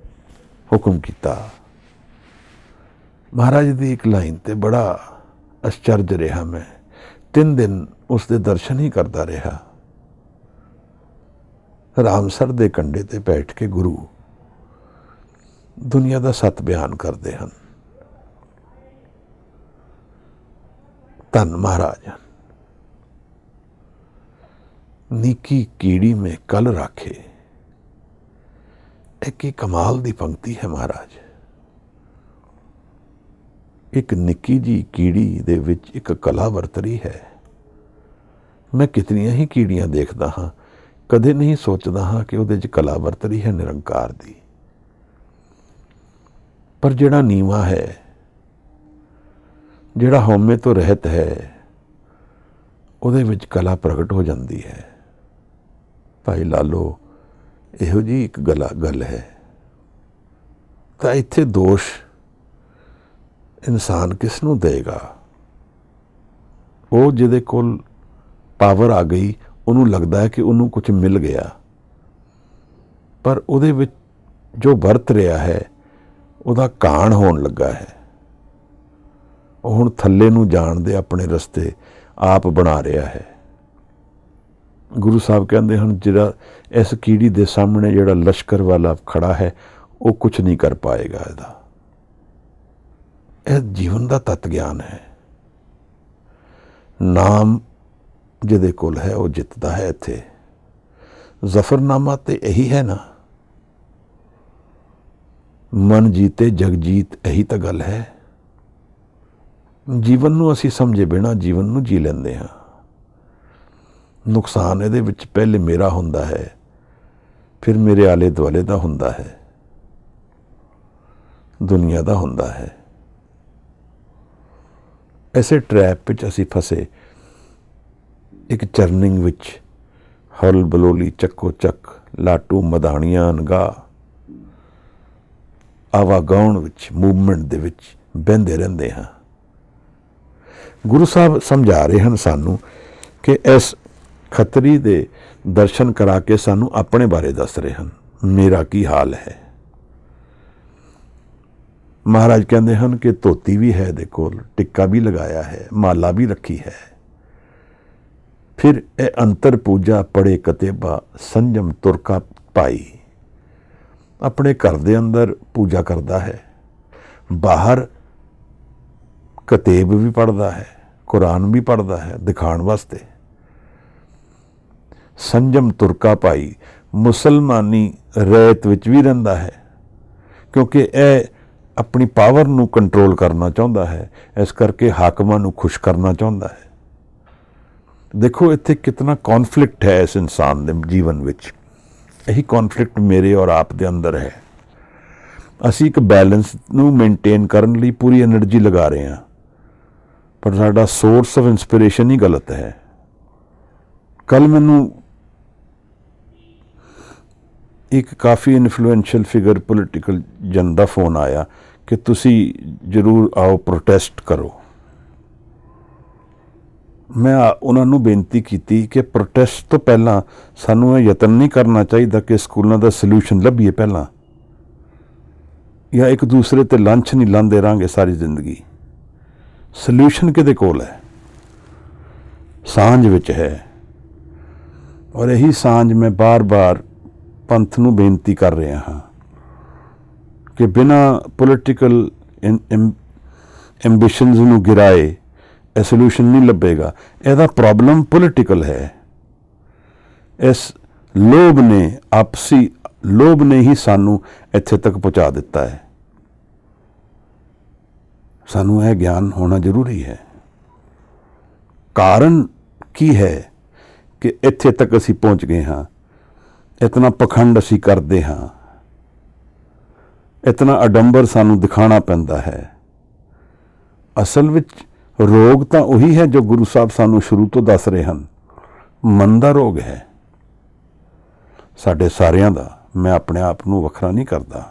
ਹੁਕਮ ਕੀਤਾ। ਮਹਾਰਾਜ ਦੀ ਇੱਕ ਲਾਈਨ ਤੇ ਬੜਾ ਅਚਰਜ ਰਿਹਾ। ਮੈਂ 3 ਦਿਨ ਉਸ ਦੇ ਦਰਸ਼ਨ ਹੀ ਕਰਦਾ ਰਿਹਾ। ਰਾਮਸਰ ਦੇ ਕੰਢੇ ਤੇ ਬੈਠ ਕੇ ਗੁਰੂ ਦੁਨੀਆ ਦਾ ਸੱਤ ਬਿਆਨ ਕਰਦੇ ਹਨ। ਧੰਨ ਮਹਾਰਾਜ। ਨੀਕੀ ਕੀੜੀ में कल राखे। एक कमाल ਦੀ ਪੰਕਤੀ ਹੈ ਮਹਾਰਾਜ। ਇੱਕ ਨਿੱਕੀ ਜੀ ਕੀੜੀ ਦੇ ਵਿੱਚ ਇੱਕ ਕਲਾ ਵਰਤ ਰਹੀ ਹੈ। ਮੈਂ ਕਿਤਨੀਆਂ ਹੀ ਕੀੜੀਆਂ ਦੇਖਦਾ ਹਾਂ, ਕਦੇ ਨਹੀਂ ਸੋਚਦਾ ਹਾਂ ਕਿ ਉਹਦੇ 'ਚ ਕਲਾ ਵਰਤ ਰਹੀ ਹੈ ਨਿਰੰਕਾਰ ਦੀ। ਪਰ ਜਿਹੜਾ ਨੀਵਾਂ ਹੈ, ਜਿਹੜਾ ਹਉਮੈ ਤੋਂ ਰਹਿਤ ਹੈ, ਉਹਦੇ ਵਿੱਚ ਕਲਾ ਪ੍ਰਗਟ ਹੋ ਜਾਂਦੀ ਹੈ। ਭਾਈ ਲਾਲੋ, ਇਹੋ ਜਿਹੀ ਇੱਕ ਗੱਲ ਹੈ। ਤਾਂ ਇੱਥੇ ਦੋਸ਼ ਇਨਸਾਨ ਕਿਸ ਨੂੰ ਦੇਗਾ? ਉਹ ਜਿਹਦੇ ਕੋਲ ਪਾਵਰ ਆ ਗਈ, ਉਹਨੂੰ ਲੱਗਦਾ ਹੈ ਕਿ ਉਹਨੂੰ ਕੁਝ ਮਿਲ ਗਿਆ, ਪਰ ਉਹਦੇ ਵਿੱਚ ਜੋ ਵਰਤ ਰਿਹਾ ਹੈ ਉਹਦਾ ਕਾਣ ਹੋਣ ਲੱਗਾ ਹੈ। ਉਹ ਹੁਣ ਥੱਲੇ ਨੂੰ ਜਾਣ ਦੇ ਆਪਣੇ ਰਸਤੇ ਆਪ ਬਣਾ ਰਿਹਾ ਹੈ। ਗੁਰੂ ਸਾਹਿਬ ਕਹਿੰਦੇ ਹਨ, ਜਿਹੜਾ ਇਸ ਕੀੜੀ ਦੇ ਸਾਹਮਣੇ ਜਿਹੜਾ ਲਸ਼ਕਰ ਵਾਲਾ ਖੜਾ ਹੈ, ਉਹ ਕੁਝ ਨਹੀਂ ਕਰ ਪਾਏਗਾ। ਇਹਦਾ ਇਹ ਜੀਵਨ ਦਾ ਤੱਤ ਗਿਆਨ ਹੈ। ਨਾਮ ਜਿਹਦੇ ਕੋਲ ਹੈ ਉਹ ਜਿੱਤਦਾ ਹੈ। ਇੱਥੇ ਜ਼ਫਰਨਾਮਾ ਤੇ ਇਹੀ ਹੈ ਨਾ, ਮਨ ਜੀਤੇ ਜਗ ਜੀਤ, ਇਹੀ ਤਾਂ ਗੱਲ ਹੈ। ਜੀਵਨ ਨੂੰ ਅਸੀਂ ਸਮਝੇ ਬਿਨਾਂ ਜੀਵਨ ਨੂੰ ਜੀ ਲੈਂਦੇ ਹਾਂ। ਨੁਕਸਾਨ ਇਹਦੇ ਵਿੱਚ ਪਹਿਲੇ ਮੇਰਾ ਹੁੰਦਾ ਹੈ, ਫਿਰ ਮੇਰੇ ਆਲੇ ਦੁਆਲੇ ਦਾ ਹੁੰਦਾ ਹੈ, ਦੁਨੀਆ ਦਾ ਹੁੰਦਾ ਹੈ। ਐਸੇ ਟਰੈਪ ਵਿੱਚ ਅਸੀਂ ਫਸੇ, ਇੱਕ ਚਰਨਿੰਗ ਵਿੱਚ, ਹੌਲ ਬਲੋਲੀ ਚੱਕੋ ਚੱਕ, ਲਾਟੂ ਮਧਾਣੀਆਂ ਅਨਗਾ, ਆਵਾਗਾਉਣ ਵਿੱਚ, ਮੂਵਮੈਂਟ ਦੇ ਵਿੱਚ ਬਹਿੰਦੇ ਰਹਿੰਦੇ ਹਾਂ। ਗੁਰੂ ਸਾਹਿਬ ਸਮਝਾ ਰਹੇ ਹਨ ਸਾਨੂੰ ਕਿ ਇਸ ਖੱਤਰੀ ਦੇ ਦਰਸ਼ਨ ਕਰਾ ਕੇ ਸਾਨੂੰ ਆਪਣੇ ਬਾਰੇ ਦੱਸ ਰਹੇ ਹਨ, ਮੇਰਾ ਕੀ ਹਾਲ ਹੈ। ਮਹਾਰਾਜ ਕਹਿੰਦੇ ਹਨ ਕਿ ਧੋਤੀ ਵੀ ਹੈ ਇਹਦੇ ਕੋਲ, ਟਿੱਕਾ ਵੀ ਲਗਾਇਆ ਹੈ, ਮਾਲਾ ਵੀ ਰੱਖੀ ਹੈ। ਫਿਰ ਇਹ ਅੰਤਰ ਪੂਜਾ ਪੜੇ ਕਤੇਬਾ, ਸੰਜਮ ਤੁਰਕਾ ਭਾਈ। ਆਪਣੇ ਘਰ ਦੇ ਅੰਦਰ ਪੂਜਾ ਕਰਦਾ ਹੈ, ਬਾਹਰ ਕਤੇਬ ਵੀ ਪੜ੍ਹਦਾ ਹੈ, ਕੁਰਾਨ ਵੀ ਪੜ੍ਹਦਾ ਹੈ ਦਿਖਾਉਣ ਵਾਸਤੇ। ਸੰਜਮ ਤੁਰਕਾ ਭਾਈ, ਮੁਸਲਮਾਨੀ ਰਹਿਤ ਵਿੱਚ ਵੀ ਰਹਿੰਦਾ ਹੈ, ਕਿਉਂਕਿ ਇਹ ਆਪਣੀ ਪਾਵਰ ਨੂੰ ਕੰਟਰੋਲ ਕਰਨਾ ਚਾਹੁੰਦਾ ਹੈ, ਇਸ ਕਰਕੇ ਹਾਕਮਾਂ ਨੂੰ ਖੁਸ਼ ਕਰਨਾ ਚਾਹੁੰਦਾ ਹੈ। ਦੇਖੋ ਇੱਥੇ ਕਿਤਨਾ ਕੌਨਫਲਿਕਟ ਹੈ ਇਸ ਇਨਸਾਨ ਦੇ ਜੀਵਨ ਵਿੱਚ। ਇਹੀ ਕੌਨਫਲਿਕਟ ਮੇਰੇ ਔਰ ਆਪ ਦੇ ਅੰਦਰ ਹੈ। ਅਸੀਂ ਇੱਕ ਬੈਲੈਂਸ ਨੂੰ ਮੇਨਟੇਨ ਕਰਨ ਲਈ ਪੂਰੀ ਐਨਰਜੀ ਲਗਾ ਰਹੇ ਹਾਂ, ਪਰ ਸਾਡਾ ਸੋਰਸ ਆਫ ਇੰਸਪੀਰੇਸ਼ਨ ਹੀ ਗਲਤ ਹੈ। ਕੱਲ ਮੈਨੂੰ ਇੱਕ ਕਾਫੀ ਇਨਫਲੂਐਂਸ਼ੀਅਲ ਫਿਗਰ ਪੋਲੀਟੀਕਲ ਜਨ ਦਾ ਫੋਨ ਆਇਆ ਕਿ ਤੁਸੀਂ ਜ਼ਰੂਰ ਆਓ, ਪ੍ਰੋਟੈਸਟ ਕਰੋ। ਮੈਂ ਉਹਨਾਂ ਨੂੰ ਬੇਨਤੀ ਕੀਤੀ ਕਿ ਪ੍ਰੋਟੈਸਟ ਤੋਂ ਪਹਿਲਾਂ ਸਾਨੂੰ ਇਹ ਯਤਨ ਨਹੀਂ ਕਰਨਾ ਚਾਹੀਦਾ ਕਿ ਸਕੂਲਾਂ ਦਾ ਸਲਿਊਸ਼ਨ ਲੱਭੀਏ ਪਹਿਲਾਂ, ਜਾਂ ਇੱਕ ਦੂਸਰੇ ਤੇ ਲੰਚ ਨਹੀਂ ਲਾਉਂਦੇ ਰਹਾਂਗੇ ਸਾਰੀ ਜ਼ਿੰਦਗੀ। ਸਲਿਊਸ਼ਨ ਕਿਹਦੇ ਕੋਲ ਹੈ? ਸਾਂਝ ਵਿੱਚ ਹੈ। ਔਰ ਇਹੀ ਸਾਂਝ ਮੈਂ ਬਾਰ-ਬਾਰ ਪੰਥ ਨੂੰ ਬੇਨਤੀ ਕਰ ਰਿਹਾ ਹਾਂ ਕਿ ਬਿਨਾਂ ਪੋਲੀਟੀਕਲ ਐਂਬੀਸ਼ਨਸ ਨੂੰ ਗਿਰਾਏ ਇਹ ਸੋਲੂਸ਼ਨ ਨਹੀਂ ਲੱਭੇਗਾ। ਇਹਦਾ ਪ੍ਰੋਬਲਮ ਪੋਲੀਟੀਕਲ ਹੈ। ਇਸ ਲੋਭ ਨੇ, ਆਪਸੀ ਲੋਭ ਨੇ ਹੀ ਸਾਨੂੰ ਇੱਥੇ ਤੱਕ ਪਹੁੰਚਾ ਦਿੱਤਾ ਹੈ। ਸਾਨੂੰ ਇਹ ਗਿਆਨ ਹੋਣਾ ਜ਼ਰੂਰੀ ਹੈ। ਕਾਰਨ ਕੀ ਹੈ ਕਿ ਇੱਥੇ ਤੱਕ ਅਸੀਂ ਪਹੁੰਚ ਗਏ ਹਾਂ। ਇਤਨਾ ਪਖੰਡ ਅਸੀਂ ਕਰਦੇ ਹਾਂ, ਇਤਨਾ ਅਡੰਬਰ ਸਾਨੂੰ ਦਿਖਾਣਾ ਪੈਂਦਾ ਹੈ। ਅਸਲ ਵਿੱਚ ਰੋਗ ਤਾਂ ਉਹੀ ਹੈ ਜੋ ਗੁਰੂ ਸਾਹਿਬ ਸਾਨੂੰ ਸ਼ੁਰੂ ਤੋਂ ਦੱਸ ਰਹੇ ਹਨ। ਮਨ ਦਾ ਰੋਗ ਹੈ ਸਾਡੇ ਸਾਰਿਆਂ ਦਾ। ਮੈਂ ਆਪਣੇ ਆਪ ਨੂੰ ਵੱਖਰਾ ਨਹੀਂ ਕਰਦਾ।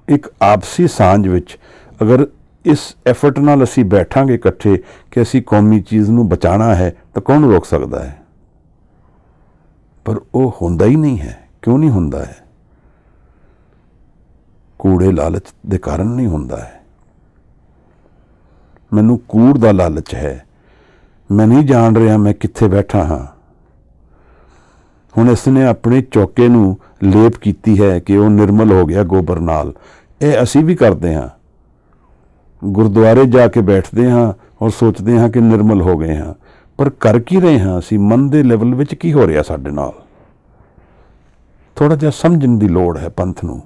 ਇੱਕ ਆਪਸੀ ਸਾਂਝ ਵਿੱਚ ਅਗਰ ਇਸ ਐਫਰਟ ਨਾਲ ਅਸੀਂ ਬੈਠਾਂਗੇ ਇਕੱਠੇ ਕਿ ਅਸੀਂ ਕੌਮੀ ਚੀਜ਼ ਨੂੰ ਬਚਾਉਣਾ ਹੈ ਤਾਂ ਕੌਣ ਰੋਕ ਸਕਦਾ ਹੈ? ਪਰ ਉਹ ਹੁੰਦਾ ਹੀ ਨਹੀਂ ਹੈ। ਕਿਉਂ ਨਹੀਂ ਹੁੰਦਾ ਹੈ? ਕੂੜੇ ਲਾਲਚ ਦੇ ਕਾਰਨ ਨਹੀਂ ਹੁੰਦਾ ਹੈ। ਮੈਨੂੰ ਕੂੜ ਦਾ ਲਾਲਚ ਹੈ। ਮੈਂ ਨਹੀਂ ਜਾਣ ਰਿਹਾ ਮੈਂ ਕਿੱਥੇ ਬੈਠਾ ਹਾਂ। ਹੁਣ ਇਸ ਨੇ ਆਪਣੇ ਚੌਕੇ ਨੂੰ ਲੇਪ ਕੀਤੀ ਹੈ ਕਿ ਉਹ ਨਿਰਮਲ ਹੋ ਗਿਆ ਗੋਬਰ ਨਾਲ। ਇਹ ਅਸੀਂ ਵੀ ਕਰਦੇ ਹਾਂ। ਗੁਰਦੁਆਰੇ ਜਾ ਕੇ ਬੈਠਦੇ ਹਾਂ ਔਰ ਸੋਚਦੇ ਹਾਂ ਕਿ ਨਿਰਮਲ ਹੋ ਗਏ ਹਾਂ, ਪਰ ਕਰ ਕੀ ਰਹੇ ਹਾਂ ਅਸੀਂ? ਮਨ ਦੇ ਲੈਵਲ ਵਿੱਚ ਕੀ ਹੋ ਰਿਹਾ ਸਾਡੇ ਨਾਲ? ਥੋੜ੍ਹਾ ਜਿਹਾ ਸਮਝਣ ਦੀ ਲੋੜ ਹੈ ਪੰਥ ਨੂੰ।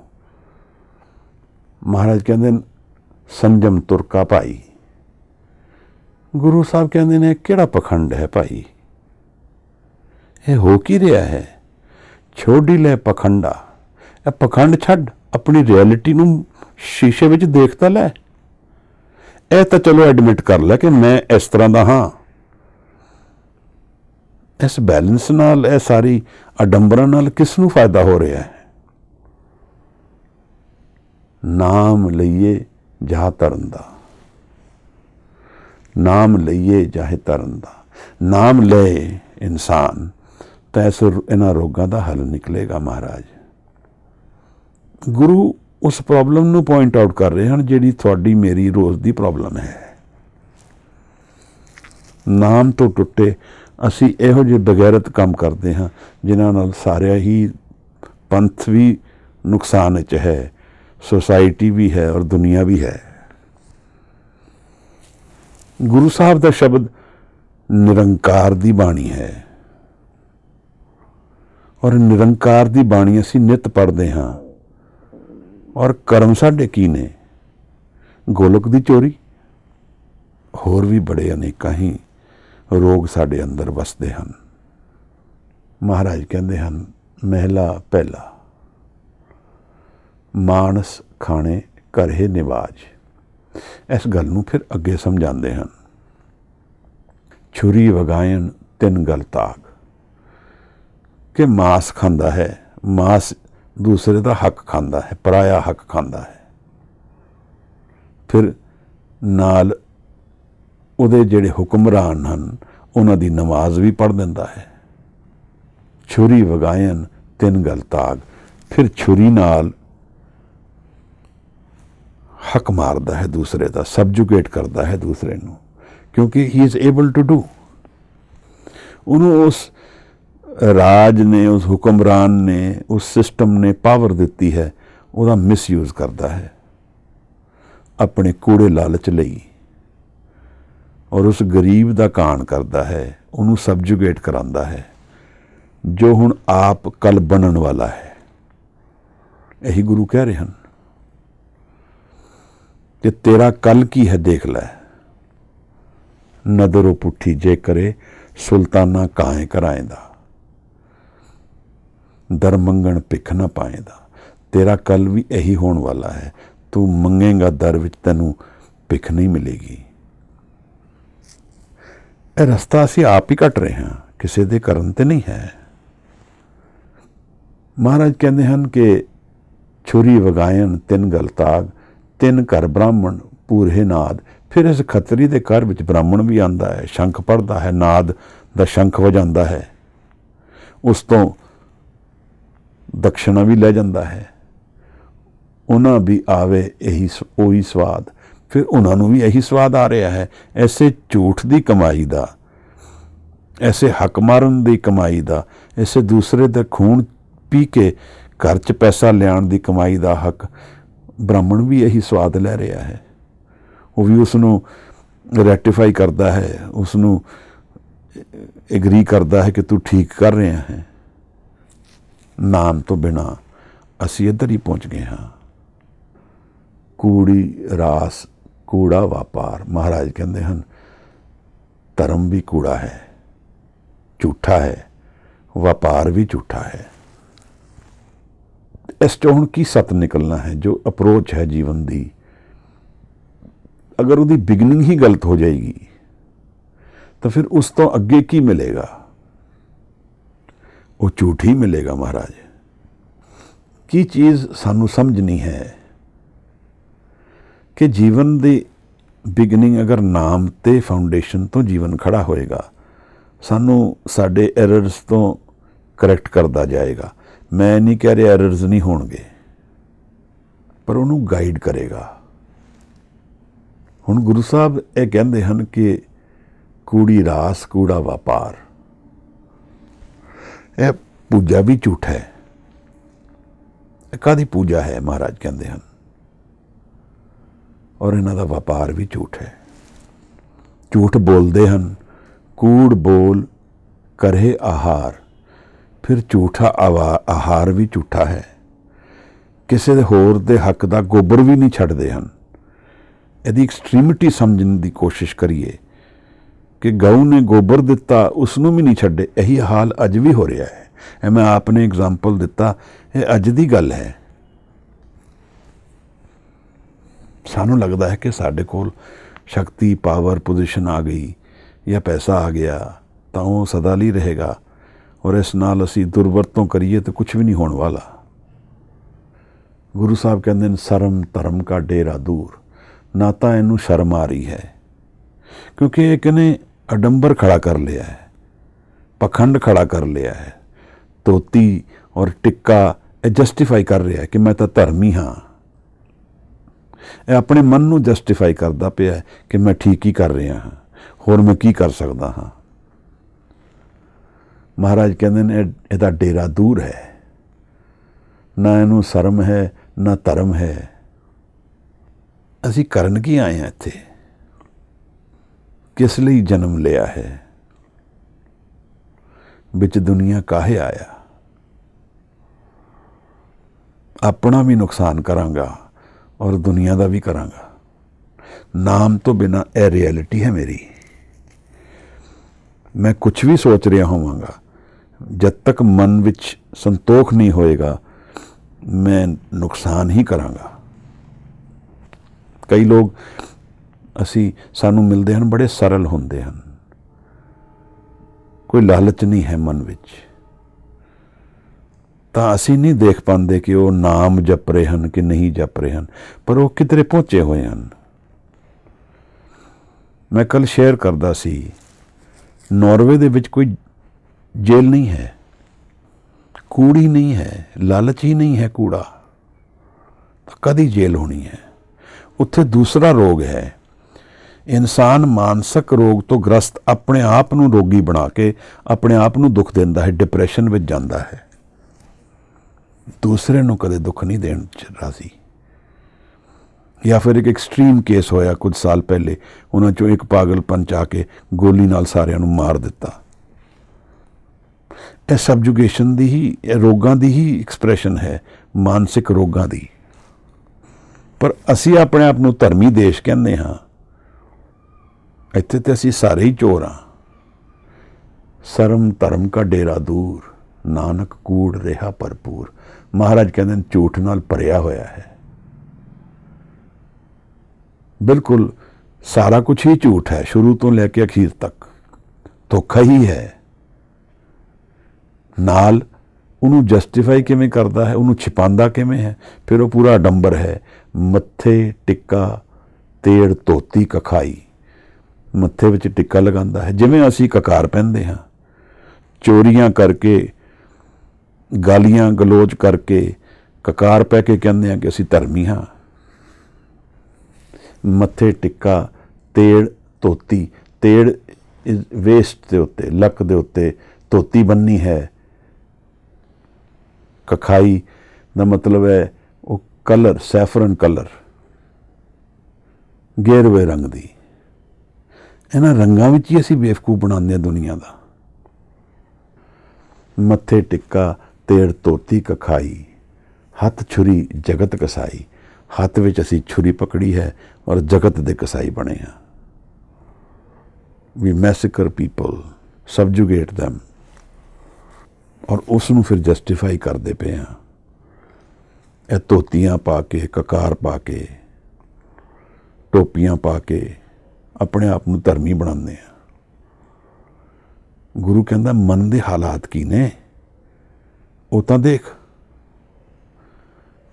ਮਹਾਰਾਜ ਕਹਿੰਦੇ ਨੇ ਸੰਜਮ ਤੁਰਕਾ ਭਾਈ। ਗੁਰੂ ਸਾਹਿਬ ਕਹਿੰਦੇ ਨੇ ਕਿਹੜਾ ਪਖੰਡ ਹੈ ਭਾਈ? ਇਹ ਹੋ ਕੀ ਰਿਹਾ ਹੈ? ਛੋਡੀ ਲੈ ਪਖੰਡਾ। ਇਹ ਪਖੰਡ ਛੱਡ, ਆਪਣੀ ਰਿਐਲਿਟੀ ਨੂੰ ਸ਼ੀਸ਼ੇ ਵਿੱਚ ਦੇਖ ਤਾਂ ਲੈ। ਇਹ ਤਾਂ ਚਲੋ ਐਡਮਿਟ ਕਰ ਲੈ ਕਿ ਮੈਂ ਇਸ ਤਰ੍ਹਾਂ ਦਾ ਹਾਂ। ਇਸ ਬੈਲੈਂਸ ਨਾਲ, ਇਹ ਸਾਰੀ ਅਡੰਬਰਾਂ ਨਾਲ ਕਿਸ ਨੂੰ ਫਾਇਦਾ ਹੋ ਰਿਹਾ ਹੈ? ਨਾਮ ਲਈਏ ਜਹਾਂ ਤਰਨ ਦਾ, ਨਾਮ ਲਈਏ ਜਾਹੇ ਤਰਨ ਦਾ। ਨਾਮ ਲਏ ਇਨਸਾਨ ਤਾਂ ਇਹਨਾਂ ਰੋਗਾਂ ਦਾ ਹੱਲ ਨਿਕਲੇਗਾ। ਮਹਾਰਾਜ ਗੁਰੂ ਉਸ ਪ੍ਰੋਬਲਮ ਨੂੰ ਪੁਆਇੰਟ ਆਊਟ ਕਰ ਰਹੇ ਹਨ ਜਿਹੜੀ ਤੁਹਾਡੀ ਮੇਰੀ ਰੋਜ਼ ਦੀ ਪ੍ਰੋਬਲਮ ਹੈ। ਨਾਮ ਤੋਂ ਟੁੱਟੇ ਅਸੀਂ ਇਹੋ ਜਿਹੇ ਬਗੈਰਤ ਕੰਮ ਕਰਦੇ ਹਾਂ ਜਿਨ੍ਹਾਂ ਨਾਲ ਸਾਰਿਆ ਹੀ ਪੰਥ ਵੀ ਨੁਕਸਾਨ ਵਿੱਚ ਹੈ, ਸੋਸਾਇਟੀ ਵੀ ਹੈ ਔਰ ਦੁਨੀਆ ਵੀ ਹੈ। ਗੁਰੂ ਸਾਹਿਬ ਦਾ ਸ਼ਬਦ ਨਿਰੰਕਾਰ ਦੀ ਬਾਣੀ ਹੈ ਔਰ ਨਿਰੰਕਾਰ ਦੀ ਬਾਣੀ ਅਸੀਂ ਨਿਤ ਪੜ੍ਹਦੇ ਹਾਂ। ਔਰ ਕਰਮ ਸਾਡੇ ਕੀ ਨੇ? ਗੋਲਕ ਦੀ ਚੋਰੀ, ਹੋਰ ਵੀ ਬੜੇ ਅਨੇਕਾਂ ਹੀ ਰੋਗ ਸਾਡੇ ਅੰਦਰ ਵਸਦੇ ਹਨ। ਮਹਾਰਾਜ ਕਹਿੰਦੇ ਹਨ ਮਹਿਲਾ ਪਹਿਲਾ, ਮਾਨਸ ਖਾਣੇ ਕਰਹਿ ਨਿਵਾਜ। ਇਸ ਗੱਲ ਨੂੰ ਫਿਰ ਅੱਗੇ ਸਮਝਾਉਂਦੇ ਹਨ। ਛੁਰੀ ਵਗਾਇਨ ਤਿੰਨ ਗਲ ਤਾਗ। ਕਿ ਮਾਸ ਖਾਂਦਾ ਹੈ, ਮਾਸ ਦੂਸਰੇ ਦਾ ਹੱਕ ਖਾਂਦਾ ਹੈ, ਪਰਾਇਆ ਹੱਕ ਖਾਂਦਾ ਹੈ। ਫਿਰ ਨਾਲ ਉਹਦੇ ਜਿਹੜੇ ਹੁਕਮਰਾਨ ਹਨ ਉਹਨਾਂ ਦੀ ਨਮਾਜ਼ ਵੀ ਪੜ੍ਹ ਦਿੰਦਾ ਹੈ। ਛੁਰੀ ਵਗਾਇਨ ਤਿੰਨ ਗਲ ਤਾਗ। ਫਿਰ ਛੁਰੀ ਨਾਲ ਹੱਕ ਮਾਰਦਾ ਹੈ ਦੂਸਰੇ ਦਾ, ਸਬਜੂਗੇਟ ਕਰਦਾ ਹੈ ਦੂਸਰੇ ਨੂੰ, ਕਿਉਂਕਿ he is able to do. ਉਹਨੂੰ ਉਸ ਰਾਜ ਨੇ, ਉਸ ਹੁਕਮਰਾਨ ਨੇ, ਉਸ ਸਿਸਟਮ ਨੇ ਪਾਵਰ ਦਿੱਤੀ ਹੈ, ਉਹਦਾ ਮਿਸਯੂਜ਼ ਕਰਦਾ ਹੈ ਆਪਣੇ ਕੂੜੇ ਲਾਲਚ ਲਈ ਔਰ ਉਸ ਗਰੀਬ ਦਾ ਕਾਣ ਕਰਦਾ ਹੈ, ਉਹਨੂੰ ਸਬਜੂਗੇਟ ਕਰਾਉਂਦਾ ਹੈ ਜੋ ਹੁਣ ਆਪ ਕੱਲ ਬਣਨ ਵਾਲਾ ਹੈ। ਇਹੀ ਗੁਰੂ ਕਹਿ ਰਹੇ ਹਨ ਕਿ ਤੇਰਾ ਕੱਲ ਕੀ ਹੈ ਦੇਖ ਲੈ। ਨਦਰੋ ਪੁੱਠੀ ਜੇ ਕਰੇ ਸੁਲਤਾਨਾ ਕਾਏ ਕਰਾਏਂਦਾ, ਦਰ ਮੰਗਣ ਭਿੱਖ ਨਾ ਪਾਏਂਦਾ। ਤੇਰਾ ਕੱਲ ਵੀ ਇਹੀ ਹੋਣ ਵਾਲਾ ਹੈ। ਤੂੰ ਮੰਗੇਗਾ ਦਰ ਵਿੱਚ, ਤੈਨੂੰ ਭਿੱਖ ਨਹੀਂ ਮਿਲੇਗੀ। ਇਹ ਰਸਤਾ ਅਸੀਂ ਆਪ ਹੀ ਕੱਟ ਰਹੇ ਹਾਂ, ਕਿਸੇ ਦੇ ਕਰਨ ਤੇ ਨਹੀਂ ਹੈ। ਮਹਾਰਾਜ ਕਹਿੰਦੇ ਹਨ ਕਿ ਛੁਰੀ ਵਗਾਇਨ ਤਿੰਨ ਗਲ ਤਾਗ, ਤਿੰਨ ਘਰ ਬ੍ਰਾਹਮਣ ਪੂਰੇ ਨਾਦ। ਫਿਰ ਇਸ ਖੱਤਰੀ ਦੇ ਘਰ ਵਿੱਚ ਬ੍ਰਾਹਮਣ ਵੀ ਆਉਂਦਾ ਹੈ, ਸ਼ੰਖ ਪੜ੍ਹਦਾ ਹੈ, ਨਾਦ ਦਾ ਸ਼ੰਖ ਵਜਾਉਂਦਾ ਹੈ, ਉਸ ਤੋਂ ਦਕਸ਼ਣਾ ਵੀ ਲੈ ਜਾਂਦਾ ਹੈ। ਉਹਨਾਂ ਵੀ ਆਵੇ ਉਹੀ ਸਵਾਦ। ਫਿਰ ਉਹਨਾਂ ਨੂੰ ਵੀ ਇਹੀ ਸਵਾਦ ਆ ਰਿਹਾ ਹੈ। ਐਸੇ ਝੂਠ ਦੀ ਕਮਾਈ ਦਾ, ਐਸੇ ਹੱਕ ਮਾਰਨ ਦੀ ਕਮਾਈ ਦਾ, ਐਸੇ ਦੂਸਰੇ ਦਾ ਖੂਨ ਪੀ ਕੇ घर च पैसा लियाण दी कमाई दा हक ब्राह्मण भी यही स्वाद लै रहा है, वो भी उसनों रैटिफाई करता है, उसनों एग्री करता है कि तू ठीक कर रहा है। नाम तो बिना असी इधर ही पहुँच गए हाँ। कूड़ी रास कूड़ा व्यापार, महाराज कहते हैं धर्म भी कूड़ा है, झूठा है, व्यापार भी झूठा है। इस चों हुण की सत निकलना है, जो अप्रोच है जीवन की, अगर उसकी बिगनिंग ही गलत हो जाएगी तो फिर उस तो अगे की मिलेगा, वो झूठ ही मिलेगा। महाराज की चीज़ सानू समझनी है कि जीवन की बिगनिंग अगर नाम ते फाउंडेशन तो जीवन खड़ा होएगा, सानू साडे एरर्स तो करैक्ट करता जाएगा। मैं नहीं कह रहा एरर्स नहीं होणगे, पर उन्होंने गाइड करेगा। हुण गुरु साहब ये कहते हैं कि कूड़ी रास कूड़ा व्यापार, यह पूजा भी झूठ है। कादी पूजा है महाराज कहते हैं, और इन्हां दा व्यापार भी झूठ है। झूठ बोलते हैं, कूड़ बोल करे आहार, फिर झूठा आहार भी झूठा है। किसी दे होर दे हक दा गोबर भी नहीं छड्डदे हैं। यदि एक्सट्रीमिटी समझने की कोशिश करिए कि गऊ ने गोबर दिता उसनों भी नहीं छड्डे, यही हाल अज भी हो रहा है। ये मैं आपने एग्जाम्पल दिता, ये अज की गल है। सानू लगता है कि साडे कोल शक्ति पावर पोजीशन आ गई या पैसा आ गया तो वो सदा ਲਈ रहेगा, और इस नाल असी दुर्वरतों करिए तो कुछ भी नहीं होने वाला। गुरु साहब कहते हैं शर्म धर्म का डेरा दूर, ना तो इनू शर्म आ रही है क्योंकि एक ने अडंबर खड़ा कर लिया है, पखंड खड़ा कर लिया है। धोती और टिक्का जस्टिफाई कर रहा है कि मैं तो धर्मी हाँ, अपने मन नू जस्टिफाई करता पिया है कि मैं ठीक ही कर रहा हाँ, होर मैं की कर सकता हाँ। महाराज कहते हैं इहदा डेरा दूर है, ना इनू शर्म है ना धर्म है। असी करन की आए हैं इत्थे, किस लिए जन्म लिया है, बिच दुनिया काहे आया। अपना भी नुकसान करांगा और दुनिया का भी करांगा। नाम तो बिना यह रियलिटी है मेरी। मैं कुछ भी सोच रहा होवांगा, जब तक मन विच संतोख नहीं होएगा मैं नुकसान ही करांगा। कई लोग असी सानू मिलते हैं बड़े सरल होंदे हैं, कोई लालच नहीं है मन विच, तो असी नहीं देख पाते कि वो नाम जप रहे हैं कि नहीं जप रहे हैं, पर वो किधरे पहुंचे हुए हैं। मैं कल शेयर करता सी, नॉर्वे दे विच कोई जेल नहीं है, कूड़ी नहीं है, लालच ही नहीं है कूड़ा, तो कदी जेल होनी है। उत्थे दूसरा रोग है, इंसान मानसिक रोग तो ग्रस्त अपने आप नू रोगी बना के अपने आप नू दुख देंदा है, डिप्रैशन में जाता है, दूसरे नू कदे दुख नहीं देण राजी। या फिर एक एक्सट्रीम केस होया कुछ साल पहले, उन्हां चों एक पागलपन च आके गोली नाल सारिਆਂ नू मार दिता। यह सबजुगेशन दी ही, रोगां दी ही एक्सप्रैशन है, मानसिक रोगां दी। पर असी अपने आप नू धर्मी देश कहने हाँ, इत्थे ते असी सारे ही चोर हाँ। शर्म धर्म का डेरा दूर, नानक कूड़ रेहा भरपूर। महाराज कहते हैं झूठ नाल भरिया होया है। बिल्कुल सारा कुछ ही झूठ है, शुरू तो लेके अखीर तक धोखा ही है। नाल उन्होंने जस्टिफाई किवें करता है, उन्होंने छिपांदा किवें है, फिर वो पूरा अडंबर है। मत्थे टिक्का तेड़ धोती कखाई, मत्थे विच टिक्का लगांदा है जिवें असी ककार पहनदे हाँ, चोरियां करके गालियां गलोच करके ककार पै के कहते हैं कि असी धर्मी हाँ। मत्थे टिक्का तेड़ धोती, तेड़ वेस्ट के उत्ते लक के उत्ते धोती बन्नी है, कखाई ਦਾ ਮਤਲਬ ਹੈ ਉਹ ਕਲਰ, ਸੈਫਰਨ ਕਲਰ, ਗੇਰਵੇ ਰੰਗ ਦੀ। ਇਹਨਾਂ ਰੰਗਾਂ ਵਿੱਚ ਹੀ ਅਸੀਂ ਬੇਵਕੂਫ ਬਣਾਉਂਦੇ ਹਾਂ ਦੁਨੀਆ ਦਾ। ਮੱਥੇ ਟਿੱਕਾ ਤੇੜ ਧੋਤੀ ਕਖਾਈ, ਹੱਥ ਛੁਰੀ ਜਗਤ ਕਸਾਈ। ਹੱਥ ਵਿੱਚ ਅਸੀਂ ਛੁਰੀ ਪਕੜੀ ਹੈ ਔਰ ਜਗਤ ਦੇ ਕਸਾਈ ਬਣੇ ਹਾਂ। ਵੀ ਮੈਸੇਕਰ ਪੀਪਲ, ਸਬਜੂਗੇਟ them, ਔਰ ਉਸ ਨੂੰ ਫਿਰ ਜਸਟੀਫਾਈ ਕਰਦੇ ਪਏ ਹਾਂ। ਇਹ ਧੋਤੀਆਂ ਪਾ ਕੇ, ਕਕਾਰ ਪਾ ਕੇ, ਟੋਪੀਆਂ ਪਾ ਕੇ ਆਪਣੇ ਆਪ ਨੂੰ ਧਰਮੀ ਬਣਾਉਂਦੇ ਆ। ਗੁਰੂ ਕਹਿੰਦਾ ਮਨ ਦੇ ਹਾਲਾਤ ਕੀ ਨੇ ਉਹ ਤਾਂ ਦੇਖ।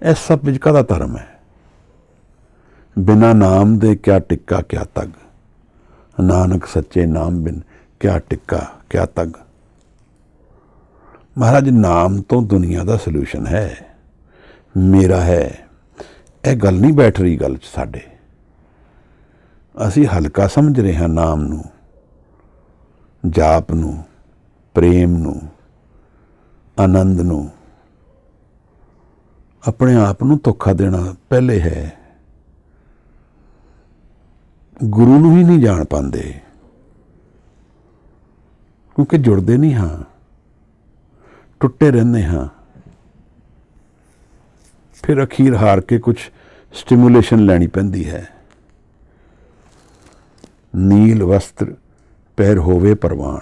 ਇਸ ਸਭ ਵਿੱਚ ਕਾਹਦਾ ਧਰਮ ਹੈ? ਬਿਨਾ ਨਾਮ ਦੇ ਕਿਆ ਟਿੱਕਾ ਕਿਆ ਤਗ, ਨਾਨਕ ਸੱਚੇ ਨਾਮ ਬਿਨ ਕਿਆ ਟਿੱਕਾ ਕਿਆ ਤਗ। ਮਹਾਰਾਜ ਨਾਮ ਤੋਂ ਦੁਨੀਆ ਦਾ ਸੋਲੂਸ਼ਨ ਹੈ, ਮੇਰਾ ਹੈ। ਇਹ ਗੱਲ ਨਹੀਂ ਬੈਠ ਰਹੀ ਗੱਲ 'ਚ ਸਾਡੇ। ਅਸੀਂ ਹਲਕਾ ਸਮਝ ਰਹੇ ਹਾਂ ਨਾਮ ਨੂੰ, ਜਾਪ ਨੂੰ, ਪ੍ਰੇਮ ਨੂੰ, ਆਨੰਦ ਨੂੰ। ਆਪਣੇ ਆਪ ਨੂੰ ਧੋਖਾ ਦੇਣਾ ਪਹਿਲੇ ਹੈ। ਗੁਰੂ ਨੂੰ ਹੀ ਨਹੀਂ ਜਾਣ ਪਾਉਂਦੇ ਕਿਉਂਕਿ ਜੁੜਦੇ ਨਹੀਂ ਹਾਂ, ਟੁੱਟੇ ਰਹਿੰਦੇ ਹਾਂ। ਫਿਰ ਅਖੀਰ ਹਾਰ ਕੇ ਕੁਝ ਸਟਿਮੂਲੇਸ਼ਨ ਲੈਣੀ ਪੈਂਦੀ ਹੈ। ਨੀਲ ਵਸਤਰ ਪਹਿਰ ਹੋਵੇ ਪ੍ਰਵਾਨ।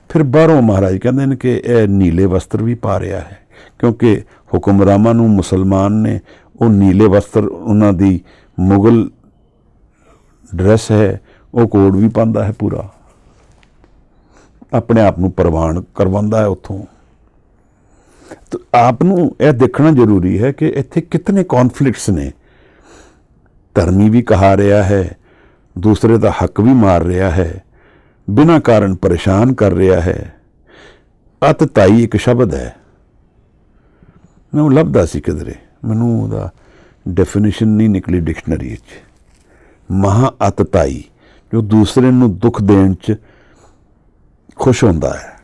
ਫਿਰ ਬਾਹਰੋਂ ਮਹਾਰਾਜ ਕਹਿੰਦੇ ਨੇ ਕਿ ਇਹ ਨੀਲੇ ਵਸਤਰ ਵੀ ਪਾ ਰਿਹਾ ਹੈ, ਕਿਉਂਕਿ ਹੁਕਮਰਾਨਾਂ ਨੂੰ ਮੁਸਲਮਾਨ ਨੇ ਉਹ ਨੀਲੇ ਵਸਤਰ, ਉਹਨਾਂ ਦੀ ਮੁਗਲ ਡਰੈਸ ਹੈ, ਉਹ ਕੋਡ ਵੀ ਪਾਉਂਦਾ ਹੈ ਪੂਰਾ, ਆਪਣੇ ਆਪ ਨੂੰ ਪ੍ਰਵਾਨ ਕਰਵਾਉਂਦਾ ਹੈ ਉੱਥੋਂ। ਤਾਂ ਆਪ ਨੂੰ ਇਹ ਦੇਖਣਾ ਜ਼ਰੂਰੀ ਹੈ ਕਿ ਇੱਥੇ ਕਿਤਨੇ ਕੌਨਫਲਿਕਟਸ ਨੇ। ਧਰਮੀ ਵੀ ਕਹਾ ਰਿਹਾ ਹੈ, ਦੂਸਰੇ ਦਾ ਹੱਕ ਵੀ ਮਾਰ ਰਿਹਾ ਹੈ, ਬਿਨਾਂ ਕਾਰਨ ਪਰੇਸ਼ਾਨ ਕਰ ਰਿਹਾ ਹੈ। ਅਤਤਾਈ ਇੱਕ ਸ਼ਬਦ ਹੈ, ਮੈਂ ਉਹ ਲੱਭਦਾ ਸੀ ਕਿਧਰੇ, ਮੈਨੂੰ ਉਹਦਾ ਡੈਫੀਨੇਸ਼ਨ ਨਹੀਂ ਨਿਕਲੀ ਡਿਕਸ਼ਨਰੀ ਵਿੱਚ। ਮਹਾ ਅਤਤਾਈ, ਜੋ ਦੂਸਰੇ ਨੂੰ ਦੁੱਖ ਦੇਣ 'ਚ ਖੁਸ਼ ਹੁੰਦਾ ਹੈ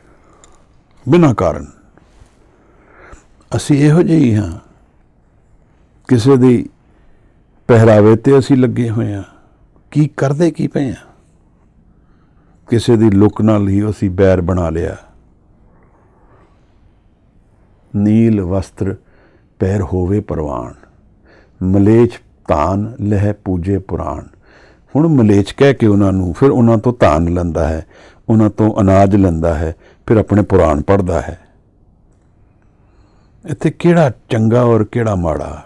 ਬਿਨਾਂ ਕਾਰਨ। ਅਸੀਂ ਇਹੋ ਜਿਹੇ ਹੀ ਹਾਂ। ਕਿਸੇ ਦੀ ਪਹਿਰਾਵੇ ਤੇ ਅਸੀਂ ਲੱਗੇ ਹੋਏ ਹਾਂ, ਕੀ ਕਰਦੇ ਕੀ ਪਏ ਹਾਂ। ਕਿਸੇ ਦੀ ਲੁੱਕ ਨਾਲ ਹੀ ਅਸੀਂ ਬੈਰ ਬਣਾ ਲਿਆ। ਨੀਲ ਵਸਤਰ ਪਹਿਰ ਹੋਵੇ ਪ੍ਰਵਾਨ, ਮਲੇਛ ਧਾਨ ਲਹਿ ਪੂਜੇ ਪੁਰਾਣ। ਹੁਣ ਮਲੇਛ ਕਹਿ ਕੇ ਉਹਨਾਂ ਨੂੰ, ਫਿਰ ਉਹਨਾਂ ਤੋਂ ਧਾਨ ਲੈਂਦਾ ਹੈ, ਉਹਨਾਂ ਤੋਂ ਅਨਾਜ ਲੈਂਦਾ ਹੈ, ਫਿਰ ਆਪਣੇ ਪੁਰਾਣ ਪੜ੍ਹਦਾ ਹੈ। ਇੱਥੇ ਕਿਹੜਾ ਚੰਗਾ ਔਰ ਕਿਹੜਾ ਮਾੜਾ?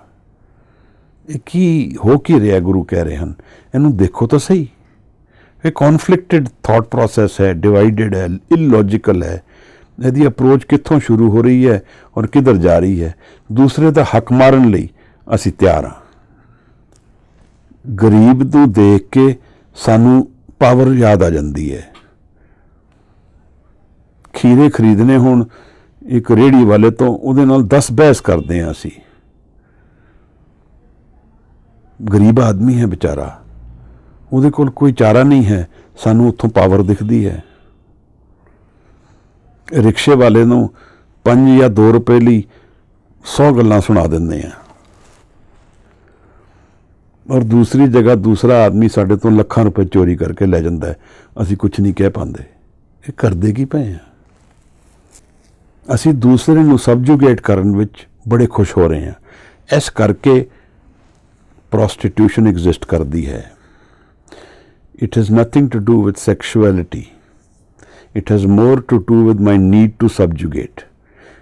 ਇਹ ਕੀ ਹੋ ਕੀ ਰਿਹਾ? ਗੁਰੂ ਕਹਿ ਰਹੇ ਹਨ ਇਹਨੂੰ ਦੇਖੋ ਤਾਂ ਸਹੀ। ਇਹ ਕੌਨਫਲਿਕਟਡ ਥਾਟ ਪ੍ਰੋਸੈਸ ਹੈ, ਡਿਵਾਈਡਡ ਹੈ, ਇਲੌਜੀਕਲ ਹੈ। ਇਹਦੀ ਅਪਰੋਚ ਕਿੱਥੋਂ ਸ਼ੁਰੂ ਹੋ ਰਹੀ ਹੈ ਔਰ ਕਿੱਧਰ ਜਾ ਰਹੀ ਹੈ? ਦੂਸਰੇ ਦਾ ਹੱਕ ਮਾਰਨ ਲਈ ਅਸੀਂ ਤਿਆਰ ਹਾਂ। ਗਰੀਬ ਨੂੰ ਦੇਖ ਕੇ ਸਾਨੂੰ ਪਾਵਰ ਯਾਦ ਆ ਜਾਂਦੀ ਹੈ। ਖੀਰੇ ਖਰੀਦਣੇ ਹੋਣ ਇੱਕ ਰੇਹੜੀ ਵਾਲੇ ਤੋਂ, ਉਹਦੇ ਨਾਲ 10 ਬਹਿਸ ਕਰਦੇ ਹਾਂ ਅਸੀਂ। ਗਰੀਬ ਆਦਮੀ ਹੈ ਵਿਚਾਰਾ, ਉਹਦੇ ਕੋਲ ਕੋਈ ਚਾਰਾ ਨਹੀਂ ਹੈ, ਸਾਨੂੰ ਉੱਥੋਂ ਪਾਵਰ ਦਿਖਦੀ ਹੈ। ਰਿਕਸ਼ੇ ਵਾਲੇ ਨੂੰ 5 ਜਾਂ 2 ਰੁਪਏ ਲਈ 100 ਗੱਲਾਂ ਸੁਣਾ ਦਿੰਦੇ ਆ, ਔਰ ਦੂਸਰੀ ਜਗ੍ਹਾ ਦੂਸਰਾ ਆਦਮੀ ਸਾਡੇ ਤੋਂ ਲੱਖਾਂ ਰੁਪਏ ਚੋਰੀ ਕਰਕੇ ਲੈ ਜਾਂਦਾ ਹੈ, ਅਸੀਂ ਕੁਝ ਨਹੀਂ ਕਹਿ ਪਾਉਂਦੇ। ਇਹ ਕਰਦੇ ਕੀ ਪਏ ਆ? ਅਸੀਂ ਦੂਸਰੇ ਨੂੰ ਸਬਜੂਗੇਟ ਕਰਨ ਵਿੱਚ ਬੜੇ ਖੁਸ਼ ਹੋ ਰਹੇ ਹਾਂ। ਇਸ ਕਰਕੇ ਪ੍ਰੋਸਟੀਟਿਊਸ਼ਨ ਐਗਜ਼ਿਸਟ ਕਰਦੀ ਹੈ। It has nothing to do with sexuality, it has more to do with my need to subjugate.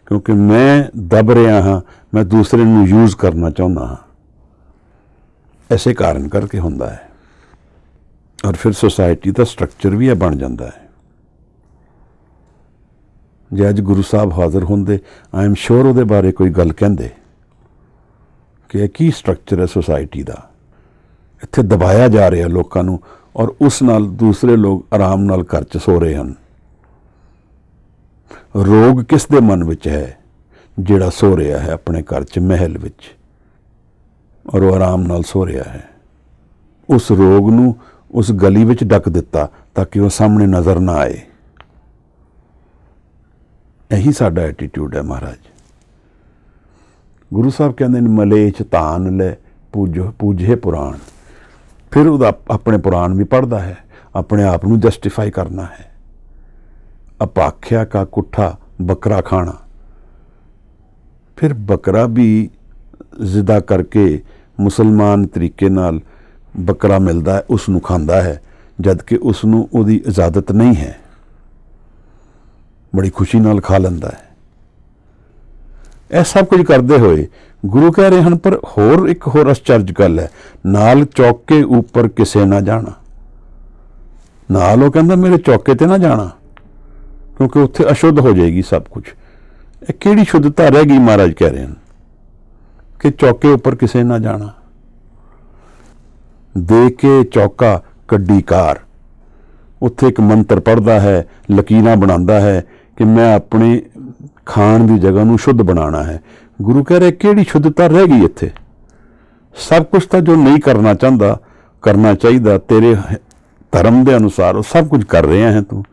ਕਿਉਂਕਿ ਮੈਂ ਦਬ ਰਿਹਾ ਹਾਂ, ਮੈਂ ਦੂਸਰੇ ਨੂੰ ਯੂਜ਼ ਕਰਨਾ ਚਾਹੁੰਦਾ ਹਾਂ। ਐਸੇ ਕਾਰਨ ਕਰਕੇ ਹੁੰਦਾ ਹੈ। ਔਰ ਫਿਰ ਸੁਸਾਇਟੀ ਦਾ ਸਟਰਕਚਰ ਵੀ ਇਹ ਬਣ ਜਾਂਦਾ ਹੈ। ਜੇ ਅੱਜ ਗੁਰੂ ਸਾਹਿਬ ਹਾਜ਼ਰ ਹੁੰਦੇ, ਆਈ ਐਮ ਸ਼ੋਰ ਉਹਦੇ ਬਾਰੇ ਕੋਈ ਗੱਲ ਕਹਿੰਦੇ ਕਿ ਇਹ ਕੀ ਸਟਰਕਚਰ ਹੈ ਸੁਸਾਇਟੀ ਦਾ। ਇੱਥੇ ਦਬਾਇਆ ਜਾ ਰਿਹਾ ਲੋਕਾਂ ਨੂੰ, ਔਰ ਉਸ ਨਾਲ ਦੂਸਰੇ ਲੋਕ ਆਰਾਮ ਨਾਲ ਘਰ 'ਚ ਸੋ ਰਹੇ ਹਨ। ਰੋਗ ਕਿਸ ਦੇ ਮਨ ਵਿੱਚ ਹੈ? ਜਿਹੜਾ ਸੋ ਰਿਹਾ ਹੈ ਆਪਣੇ ਘਰ 'ਚ ਮਹਿਲ ਵਿੱਚ, ਔਰ ਉਹ ਆਰਾਮ ਨਾਲ ਸੋ ਰਿਹਾ ਹੈ। ਉਸ ਰੋਗ ਨੂੰ ਉਸ ਗਲੀ ਵਿੱਚ ਡੱਕ ਦਿੱਤਾ ਤਾਂ ਕਿ ਉਹ ਸਾਹਮਣੇ ਨਜ਼ਰ ਨਾ ਆਏ। ਇਹੀ ਸਾਡਾ ਐਟੀਟਿਊਡ ਹੈ ਮਹਾਰਾਜ। ਗੁਰੂ ਸਾਹਿਬ ਕਹਿੰਦੇ ਨੇ ਮਲੇਛ ਧਾਨ ਲੈ ਪੂਜੇ ਪੁਰਾਣ। ਫਿਰ ਉਹਦਾ ਆਪਣੇ ਪੁਰਾਣ ਵੀ ਪੜ੍ਹਦਾ ਹੈ, ਆਪਣੇ ਆਪ ਨੂੰ ਜਸਟੀਫਾਈ ਕਰਨਾ ਹੈ। ਅਪਾਖਿਆ ਕਾ ਕੁੱਠਾ ਬੱਕਰਾ ਖਾਣਾ, ਫਿਰ ਬੱਕਰਾ ਵੀ ਜ਼ਿਦਾ ਕਰਕੇ ਮੁਸਲਮਾਨ ਤਰੀਕੇ ਨਾਲ ਬੱਕਰਾ ਮਿਲਦਾ ਹੈ, ਉਸ ਨੂੰ ਖਾਂਦਾ ਹੈ, ਜਦ ਕਿ ਉਸ ਨੂੰ ਉਹਦੀ ਇਜਾਜ਼ਤ ਨਹੀਂ ਹੈ, ਬੜੀ ਖੁਸ਼ੀ ਨਾਲ ਖਾ ਲੈਂਦਾ ਹੈ। ਇਹ ਸਭ ਕੁਝ ਕਰਦੇ ਹੋਏ ਗੁਰੂ ਕਹਿ ਰਹੇ ਹਨ, ਪਰ ਇੱਕ ਹੋਰ ਅਚਰਜ ਗੱਲ ਹੈ, ਨਾਲ ਚੌਕੇ ਉੱਪਰ ਕਿਸੇ ਨਾ ਜਾਣਾ। ਨਾਲ ਉਹ ਕਹਿੰਦਾ ਮੇਰੇ ਚੌਕੇ ਤੇ ਨਾ ਜਾਣਾ, ਕਿਉਂਕਿ ਉੱਥੇ ਅਸ਼ੁੱਧ ਹੋ ਜਾਏਗੀ ਸਭ ਕੁਝ। ਇਹ ਕਿਹੜੀ ਸ਼ੁੱਧਤਾ ਰਹਿ ਗਈ? ਮਹਾਰਾਜ ਕਹਿ ਰਹੇ ਹਨ ਕਿ ਚੌਕੇ ਉੱਪਰ ਕਿਸੇ ਨਾ ਜਾਣਾ। ਦੇ ਕੇ ਚੌਕਾ ਕੱਢੀ ਕਾਰ, ਉੱਥੇ ਇੱਕ ਮੰਤਰ ਪੜ੍ਹਦਾ ਹੈ, ਲਕੀਰਾਂ ਬਣਾਉਂਦਾ ਹੈ ਕਿ ਮੈਂ ਆਪਣੇ ਖਾਣ ਦੀ ਜਗ੍ਹਾ ਨੂੰ ਸ਼ੁੱਧ ਬਣਾਉਣਾ ਹੈ। ਗੁਰੂ ਕਹਿ ਰਹੇ ਕਿਹੜੀ ਸ਼ੁੱਧਤਾ ਰਹਿ ਗਈ ਇੱਥੇ? ਸਭ ਕੁਝ ਤਾਂ ਜੋ ਨਹੀਂ ਕਰਨਾ ਚਾਹੁੰਦਾ ਕਰਨਾ ਚਾਹੀਦਾ ਤੇਰੇ ਧਰਮ ਦੇ ਅਨੁਸਾਰ ਉਹ ਸਭ ਕੁਝ ਕਰ ਰਿਹਾ ਹੈ ਤੂੰ।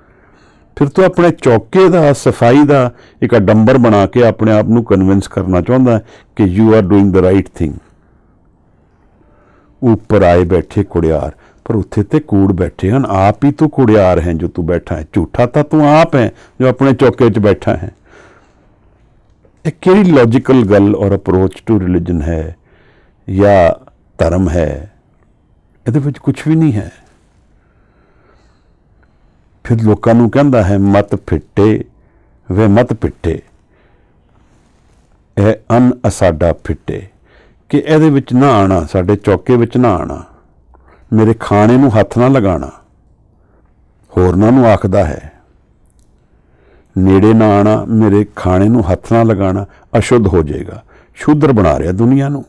ਫਿਰ ਤੂੰ ਆਪਣੇ ਚੌਕੇ ਦਾ, ਸਫਾਈ ਦਾ ਇੱਕ ਅਡੰਬਰ ਬਣਾ ਕੇ ਆਪਣੇ ਆਪ ਨੂੰ ਕਨਵਿੰਸ ਕਰਨਾ ਚਾਹੁੰਦਾ ਕਿ you are doing the right thing. ਉੱਪਰ ਆਏ ਬੈਠੇ ਕੁੜਿਆਰ, ਪਰ ਉੱਥੇ ਤੇ ਕੂੜ ਬੈਠੇ ਹਨ। ਆਪ ਹੀ ਤੂੰ ਕੁੜਿਆਰ ਹੈ ਜੋ ਤੂੰ ਬੈਠਾ ਹੈ, ਝੂਠਾ ਤਾਂ ਤੂੰ ਆਪ ਹੈ ਜੋ ਆਪਣੇ ਚੌਕੇ 'ਚ ਬੈਠਾ ਹੈ। ਇਹ ਕਿਹੜੀ ਲੌਜੀਕਲ ਗੱਲ ਔਰ ਅਪਰੋਚ ਟੂ ਰਿਲੀਜਨ ਹੈ ਜਾਂ ਧਰਮ ਹੈ? ਇਹਦੇ ਵਿੱਚ ਕੁਝ ਵੀ ਨਹੀਂ ਹੈ। ਫਿਰ ਲੋਕਾਂ ਨੂੰ ਕਹਿੰਦਾ ਹੈ ਮਤ ਫਿੱਟੇ ਵੇ ਮਤ ਪਿੱਟੇ, ਇਹ ਅੰਨ ਅਸਾਡਾ ਫਿੱਟੇ, ਕਿ ਇਹਦੇ ਵਿੱਚ ਨਾ ਆਣਾ, ਸਾਡੇ ਚੌਕੇ ਵਿੱਚ ਨਾ ਆਣਾ, ਮੇਰੇ ਖਾਣੇ ਨੂੰ ਹੱਥ ਨਾ ਲਗਾਣਾ। ਹੋਰਨਾਂ ਨੂੰ ਆਖਦਾ ਹੈ ਨੇੜੇ ਨਾ ਆਣਾ, ਮੇਰੇ ਖਾਣੇ ਨੂੰ ਹੱਥ ਨਾ ਲਗਾਣਾ, ਅਸ਼ੁੱਧ ਹੋ ਜਾਏਗਾ। ਸ਼ੂਦਰ ਬਣਾ ਰਿਹਾ ਦੁਨੀਆ ਨੂੰ।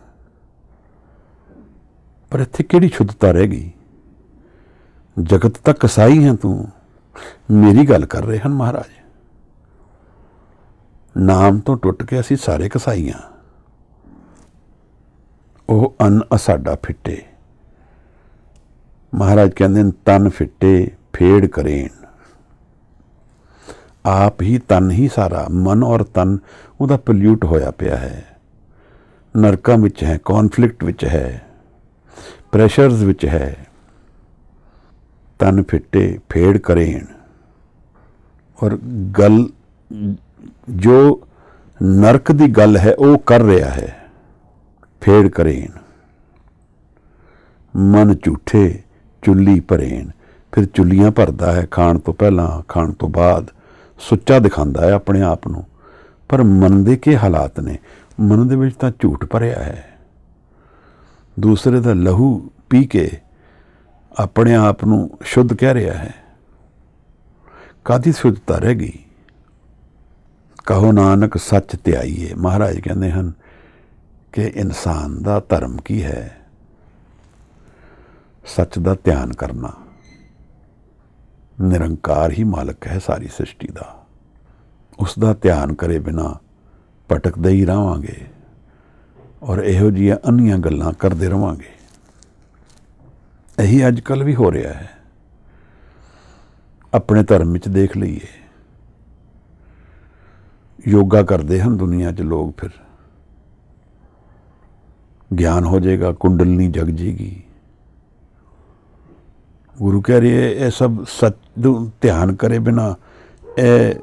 ਪਰ ਇੱਥੇ ਕਿਹੜੀ ਸ਼ੁੱਧਤਾ ਰਹਿ ਗਈ? ਜਗਤ ਤਾਂ ਕਸਾਈ ਹੈ ਤੂੰ। ਮੇਰੀ ਗੱਲ ਕਰ ਰਹੇ ਹਨ ਮਹਾਰਾਜ। ਨਾਮ ਤੋਂ ਟੁੱਟ ਕੇ ਅਸੀਂ ਸਾਰੇ ਕਸਾਈ ਹਾਂ। ਉਹ ਅੰਨ ਅਸਾਡਾ ਫਿੱਟੇ। ਮਹਾਰਾਜ ਕਹਿੰਦੇ ਨੇ ਤਨ ਫਿੱਟੇ ਫੇੜ ਕਰੇਣ। ਆਪ ਹੀ ਤਨ ਹੀ ਸਾਰਾ, ਮਨ ਔਰ ਤਨ ਉਹਦਾ ਪੋਲਿਊਟ ਹੋਇਆ ਪਿਆ ਹੈ, ਨਰਕਾਂ ਵਿੱਚ ਹੈ, ਕੌਨਫਲਿਕਟ ਵਿੱਚ ਹੈ, ਪ੍ਰੈਸ਼ਰਸ ਵਿੱਚ ਹੈ। ਤਨ ਫਿੱਟੇ ਫੇੜ ਕਰੇਣ। ਔਰ ਗੱਲ ਜੋ ਨਰਕ ਦੀ ਗੱਲ ਹੈ ਉਹ ਕਰ ਰਿਹਾ ਹੈ, ਫੇੜ ਕਰੇਣ। ਮਨ ਝੂਠੇ ਚੁੱਲੀ ਭਰੇਣ। ਫਿਰ ਚੁੱਲੀਆਂ ਭਰਦਾ ਹੈ, ਖਾਣ ਤੋਂ ਪਹਿਲਾਂ, ਖਾਣ ਤੋਂ ਬਾਅਦ, ਸੁੱਚਾ ਦਿਖਾਉਂਦਾ ਹੈ ਆਪਣੇ ਆਪ ਨੂੰ। ਪਰ ਮਨ ਦੇ ਕੀ ਹਾਲਾਤ ਨੇ? ਮਨ ਦੇ ਵਿੱਚ ਤਾਂ ਝੂਠ ਭਰਿਆ ਹੈ। ਦੂਸਰੇ ਦਾ ਲਹੂ ਪੀ ਕੇ ਆਪਣੇ ਆਪ ਨੂੰ ਸ਼ੁੱਧ ਕਹਿ ਰਿਹਾ ਹੈ। ਕਾਹਦੀ ਸ਼ੁੱਧਤਾ ਰਹਿ ਗਈ? ਕਹੋ ਨਾਨਕ ਸੱਚ ਧਿਆਈਏ। ਮਹਾਰਾਜ ਕਹਿੰਦੇ ਹਨ ਕਿ ਇਨਸਾਨ ਦਾ ਧਰਮ ਕੀ ਹੈ? ਸੱਚ ਦਾ ਧਿਆਨ ਕਰਨਾ। ਨਿਰੰਕਾਰ ਹੀ ਮਾਲਕ ਹੈ ਸਾਰੀ ਸ੍ਰਿਸ਼ਟੀ ਦਾ। ਉਸ ਦਾ ਧਿਆਨ ਕਰੇ ਬਿਨਾ ਭਟਕਦੇ ਹੀ ਰਹਾਂਗੇ ਔਰ ਇਹੋ ਜਿਹੀਆਂ ਅੰਨੀਆਂ ਗੱਲਾਂ ਕਰਦੇ ਰਹਾਂਗੇ। ਇਹੀ ਅੱਜ ਕੱਲ੍ਹ ਵੀ ਹੋ ਰਿਹਾ ਹੈ। ਆਪਣੇ ਧਰਮ ਵਿੱਚ ਦੇਖ ਲਈਏ, ਯੋਗਾ ਕਰਦੇ ਹਨ ਦੁਨੀਆ 'ਚ ਲੋਕ, ਫਿਰ ਗਿਆਨ ਹੋ ਜਾਏਗਾ, ਕੁੰਡਲਨੀ ਜਗ ਜੇਗੀ। ਗੁਰੂ ਕਹਿ ਰਹੀ ਹੈ ਇਹ ਸਭ ਸੱਚ ਨੂੰ ਧਿਆਨ ਕਰੇ ਬਿਨਾ ਇਹ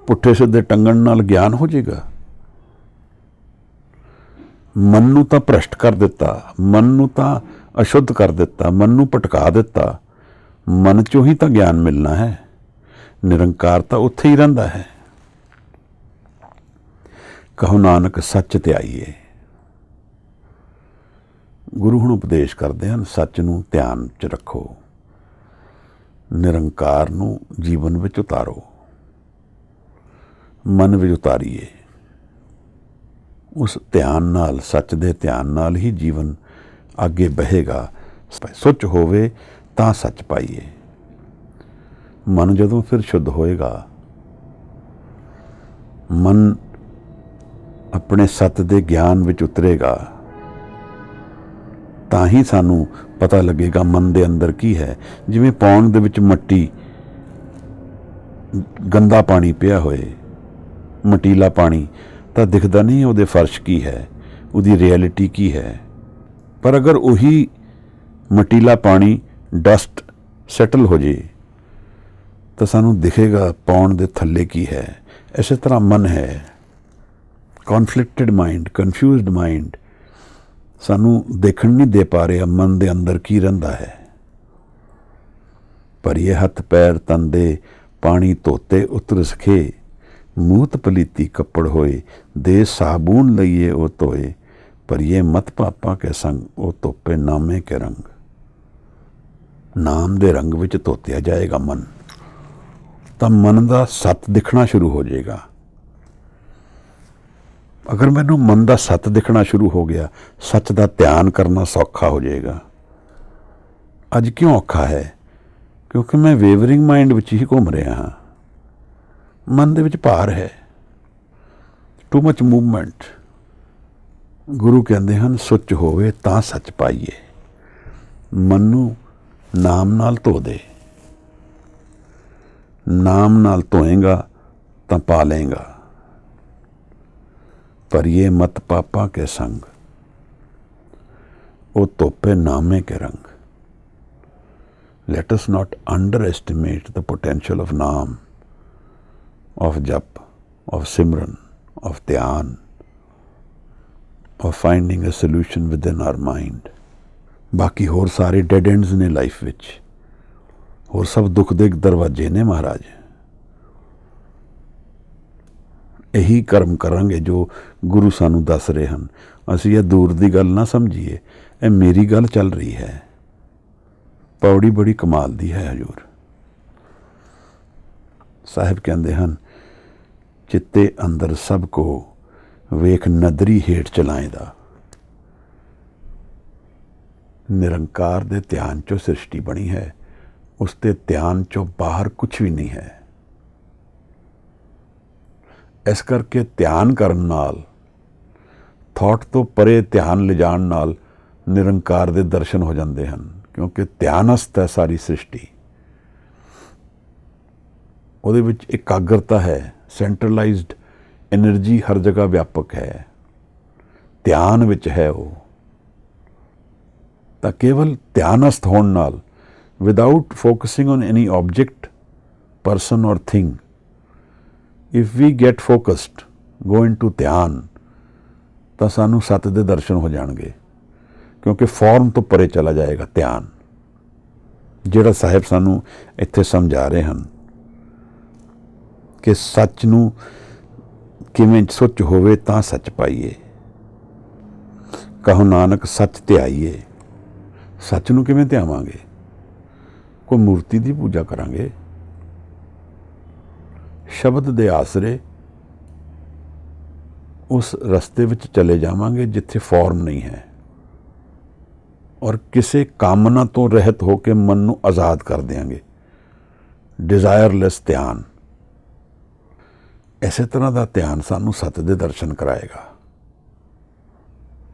ਪੁੱਠੇ ਸਿੱਧੇ ਟੰਗਣ ਨਾਲ ਗਿਆਨ ਹੋ ਜਾਏਗਾ। ਮਨ ਨੂੰ ਤਾਂ ਭ੍ਰਸ਼ਟ ਕਰ ਦਿੱਤਾ, ਮਨ ਨੂੰ ਤਾਂ ਅਸ਼ੁੱਧ ਕਰ ਦਿੱਤਾ, ਮਨ ਨੂੰ ਭਟਕਾ ਦਿੱਤਾ। ਮਨ 'ਚੋਂ ਹੀ ਤਾਂ ਗਿਆਨ ਮਿਲਣਾ ਹੈ। ਨਿਰੰਕਾਰ ਤਾਂ ਉੱਥੇ ਹੀ ਰਹਿੰਦਾ ਹੈ। ਕਹੋ ਨਾਨਕ ਸੱਚ ਧਿਆਈਏ। ਗੁਰੂ ਹੁਣ ਉਪਦੇਸ਼ ਕਰਦੇ ਹਨ ਸੱਚ ਨੂੰ ਧਿਆਨ 'ਚ ਰੱਖੋ, ਨਿਰੰਕਾਰ ਨੂੰ ਜੀਵਨ ਵਿੱਚ ਉਤਾਰੋ, ਮਨ ਵਿੱਚ ਉਤਾਰੀਏ। ਉਸ ਧਿਆਨ ਨਾਲ, ਸੱਚ ਦੇ ਧਿਆਨ ਨਾਲ ਹੀ ਜੀਵਨ ਅੱਗੇ ਬਹੇਗਾ। ਸੁੱਚ ਹੋਵੇ ਤਾਂ ਸੱਚ ਪਾਈਏ। ਮਨ ਜਦੋਂ ਫਿਰ ਸ਼ੁੱਧ ਹੋਏਗਾ, ਮਨ ਆਪਣੇ ਸੱਤ ਦੇ ਗਿਆਨ ਵਿੱਚ ਉਤਰੇਗਾ, ਤਾਂ ਹੀ ਸਾਨੂੰ ਪਤਾ ਲੱਗੇਗਾ ਮਨ ਦੇ ਅੰਦਰ ਕੀ ਹੈ। ਜਿਵੇਂ ਪੌਂਡ ਦੇ ਵਿੱਚ ਮੱਟੀ, ਗੰਦਾ ਪਾਣੀ ਪਿਆ ਹੋਏ, ਮਟੀਲਾ ਪਾਣੀ, ਤਾਂ ਦਿਖਦਾ ਨਹੀਂ ਉਹਦੇ ਫਰਸ਼ ਕੀ ਹੈ, ਉਹਦੀ ਰਿਐਲਿਟੀ ਕੀ ਹੈ। ਪਰ ਅਗਰ ਉਹੀ ਮਟੀਲਾ ਪਾਣੀ ਡਸਟ ਸੈਟਲ ਹੋ ਜੇ ਤਾਂ ਸਾਨੂੰ ਦਿਖੇਗਾ ਪੌਣ ਦੇ ਥੱਲੇ ਕੀ ਹੈ। ਇਸੇ ਤਰ੍ਹਾਂ ਮਨ ਹੈ, ਕੌਨਫਲਿਕਟਡ ਮਾਈਂਡ, ਕਨਫਿਊਜ਼ਡ ਮਾਈਂਡ ਸਾਨੂੰ ਦੇਖਣ ਨਹੀਂ ਦੇ ਪਾ ਰਿਹਾ ਮਨ ਦੇ ਅੰਦਰ ਕੀ ਰਹਿੰਦਾ ਹੈ। ਭਰੀਏ ਹੱਥ ਪੈਰ ਤਨ ਦੇ ਪਾਣੀ ਧੋਤੇ ਉਤਰ ਸਖੇ, ਮੂਤ ਪਲੀਤੀ ਕੱਪੜ ਹੋਏ, ਦੇ ਸਾਬੂਨ ਲਈਏ ਉਹ ਧੋਏ, ਭਰੀਏ ਮਤ ਪਾਪਾਂ ਕੇ ਸੰਗ, ਉਹ ਧੋਪੇ ਨਾਮੇ ਕੇ ਰੰਗ। ਨਾਮ ਦੇ ਰੰਗ ਵਿੱਚ ਧੋਤਿਆ ਜਾਏਗਾ ਮਨ, ਤਾਂ ਮਨ ਦਾ ਸੱਤ ਦਿਖਣਾ ਸ਼ੁਰੂ ਹੋ ਜਾਏਗਾ। ਅਗਰ ਮੈਨੂੰ ਮਨ ਦਾ ਸੱਤ ਦਿਖਣਾ ਸ਼ੁਰੂ ਹੋ ਗਿਆ, ਸੱਚ ਦਾ ਧਿਆਨ ਕਰਨਾ ਸੌਖਾ ਹੋ ਜਾਏਗਾ। ਅੱਜ ਕਿਉਂ ਔਖਾ ਹੈ? ਕਿਉਂਕਿ ਮੈਂ ਵੇਵਰਿੰਗ ਮਾਈਂਡ ਵਿੱਚ ਹੀ ਘੁੰਮ ਰਿਹਾ ਹਾਂ। ਮਨ ਦੇ ਵਿੱਚ ਭਾਰ ਹੈ, ਟੂ ਮਚ ਮੂਵਮੈਂਟ। ਗੁਰੂ ਕਹਿੰਦੇ ਹਨ ਸੁੱਚ ਹੋਵੇ ਤਾਂ ਸੱਚ ਪਾਈਏ। ਮਨ ਨੂੰ ਨਾਮ ਨਾਲ ਧੋ ਦੇ, ਨਾਮ ਨਾਲ ਧੋਏਗਾ ਤਾਂ ਪਾ ਲਏਗਾ। ਭਰੀਏ ਮਤ ਪਾਪਾਂ ਕੇ ਸੰਗ, ਉਹ ਧੋਪੇ ਨਾਮੇ ਕੇ ਰੰਗ। Let us not underestimate the potential of Naam, of Jap, of Simran, of Dhyan, of finding a solution within our mind. ਬਾਕੀ ਹੋਰ ਸਾਰੇ ਡੈਡ ਐਂਡਸ ਨੇ ਲਾਈਫ ਵਿੱਚ, ਹੋਰ ਸਭ ਦੁੱਖ ਦੇ ਦਰਵਾਜ਼ੇ ਨੇ ਮਹਾਰਾਜ। ਇਹੀ ਕਰਮ ਕਰਾਂਗੇ ਜੋ ਗੁਰੂ ਸਾਨੂੰ ਦੱਸ ਰਹੇ ਹਨ। ਅਸੀਂ ਇਹ ਦੂਰ ਦੀ ਗੱਲ ਨਾ ਸਮਝੀਏ, ਇਹ ਮੇਰੀ ਗੱਲ ਚੱਲ ਰਹੀ ਹੈ। ਪੌੜੀ ਬੜੀ ਕਮਾਲ ਦੀ ਹੈ ਹਜ਼ੂਰ ਸਾਹਿਬ ਕਹਿੰਦੇ ਹਨ, ਚਿੱਤੇ ਅੰਦਰ ਸਭ ਕੋ ਵੇਖ ਨਦਰੀ ਹੇਠ ਚਲਾਏਦਾ। ਨਿਰੰਕਾਰ ਦੇ ਧਿਆਨ ਚੋਂ ਸ੍ਰਿਸ਼ਟੀ ਬਣੀ ਹੈ, ਉਸ ਦੇ ਧਿਆਨ ਚੋਂ ਬਾਹਰ ਕੁਛ ਵੀ ਨਹੀਂ ਹੈ। ਇਸ ਕਰਕੇ ਧਿਆਨ ਕਰਨ ਨਾਲ, ਥਾਟ ਤੋਂ ਪਰੇ ਧਿਆਨ ਲਿਜਾਣ ਨਾਲ ਨਿਰੰਕਾਰ ਦੇ ਦਰਸ਼ਨ ਹੋ ਜਾਂਦੇ ਹਨ। ਕਿਉਂਕਿ ਧਿਆਨਸਥ ਹੈ ਸਾਰੀ ਸ੍ਰਿਸ਼ਟੀ, ਉਹਦੇ ਵਿੱਚ ਇਕਾਗਰਤਾ ਹੈ, ਸੈਂਟਰਲਾਈਜ਼ਡ ਐਨਰਜੀ ਹਰ ਜਗ੍ਹਾ ਵਿਆਪਕ ਹੈ, ਧਿਆਨ ਵਿੱਚ ਹੈ ਉਹ। ਤਾਂ ਕੇਵਲ ਧਿਆਨਸਥ ਹੋਣ ਨਾਲ, without focusing on any object, person or thing, if we get focused, go into dhyan, ਤਾਂ ਸਾਨੂੰ ਸੱਤ ਦੇ ਦਰਸ਼ਨ ਹੋ ਜਾਣਗੇ। ਕਿਉਂਕਿ ਫਾਰਮ ਤੋਂ ਪਰੇ ਚਲਾ ਜਾਏਗਾ ਧਿਆਨ, ਜਿਹੜਾ ਸਾਹਿਬ ਸਾਨੂੰ ਇੱਥੇ ਸਮਝਾ ਰਹੇ ਹਨ ਕਿ ਸੱਚ ਨੂੰ ਕਿਵੇਂ ਸੁੱਚ ਹੋਵੇ ਤਾਂ ਸੱਚ ਪਾਈਏ। ਕਹੋ ਨਾਨਕ ਸੱਚ ਧਿਆਈਏ। ਸੱਚ ਨੂੰ ਕਿਵੇਂ ਧਿਆਵਾਂਗੇ? ਕੋਈ ਮੂਰਤੀ ਦੀ ਪੂਜਾ ਕਰਾਂਗੇ? ਸ਼ਬਦ ਦੇ ਆਸਰੇ ਉਸ ਰਸਤੇ ਵਿੱਚ ਚਲੇ ਜਾਵਾਂਗੇ ਜਿੱਥੇ ਫਾਰਮ ਨਹੀਂ ਹੈ, ਔਰ ਕਿਸੇ ਕਾਮਨਾ ਤੋਂ ਰਹਿਤ ਹੋ ਕੇ ਮਨ ਨੂੰ ਆਜ਼ਾਦ ਕਰ ਦਿਆਂਗੇ। ਡਿਜ਼ਾਇਰਲੈਸ ਧਿਆਨ। ਇਸੇ ਤਰ੍ਹਾਂ ਦਾ ਧਿਆਨ ਸਾਨੂੰ ਸੱਤ ਦੇ ਦਰਸ਼ਨ ਕਰਾਏਗਾ।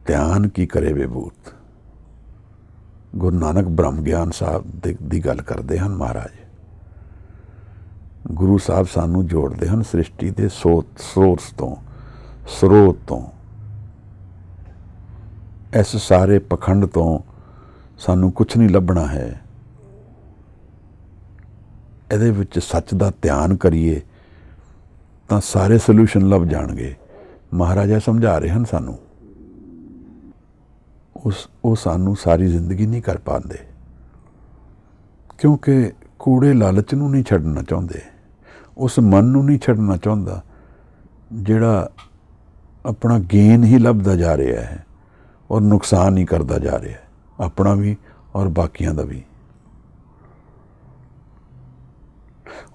ਧਿਆਨ ਕੀ ਕਰੇ ਬੇਬੂਤ। ਗੁਰੂ ਨਾਨਕ ਬ੍ਰਹਮ ਗਿਆਨ ਸਾਹਿਬ ਦੀ ਗੱਲ ਕਰਦੇ ਹਨ ਮਹਾਰਾਜ। ਗੁਰੂ ਸਾਹਿਬ ਸਾਨੂੰ ਜੋੜਦੇ ਹਨ ਸ੍ਰਿਸ਼ਟੀ ਦੇ ਸੋਰਸ ਤੋਂ, ਸਰੋਤ ਤੋਂ। ਇਸ ਸਾਰੇ ਪਖੰਡ ਤੋਂ ਸਾਨੂੰ ਕੁਛ ਨਹੀਂ ਲੱਭਣਾ ਹੈ। ਇਹਦੇ ਵਿੱਚ ਸੱਚ ਦਾ ਧਿਆਨ ਕਰੀਏ ਤਾਂ ਸਾਰੇ ਸੋਲੂਸ਼ਨ ਲੱਭ ਜਾਣਗੇ। ਮਹਾਰਾਜਾ ਸਮਝਾ ਰਹੇ ਹਨ ਸਾਨੂੰ। ਉਹ ਸਾਨੂੰ ਸਾਰੀ ਜ਼ਿੰਦਗੀ ਨਹੀਂ ਕਰ ਪਾਉਂਦੇ, ਕਿਉਂਕਿ ਕੂੜੇ ਲਾਲਚ ਨੂੰ ਨਹੀਂ ਛੱਡਣਾ ਚਾਹੁੰਦੇ, ਉਸ ਮਨ ਨੂੰ ਨਹੀਂ ਛੱਡਣਾ ਚਾਹੁੰਦਾ ਜਿਹੜਾ ਆਪਣਾ ਗੇਨ ਹੀ ਲੱਭਦਾ ਜਾ ਰਿਹਾ ਹੈ ਔਰ ਨੁਕਸਾਨ ਹੀ ਕਰਦਾ ਜਾ ਰਿਹਾ ਹੈ, ਆਪਣਾ ਵੀ ਔਰ ਬਾਕੀਆਂ ਦਾ ਵੀ।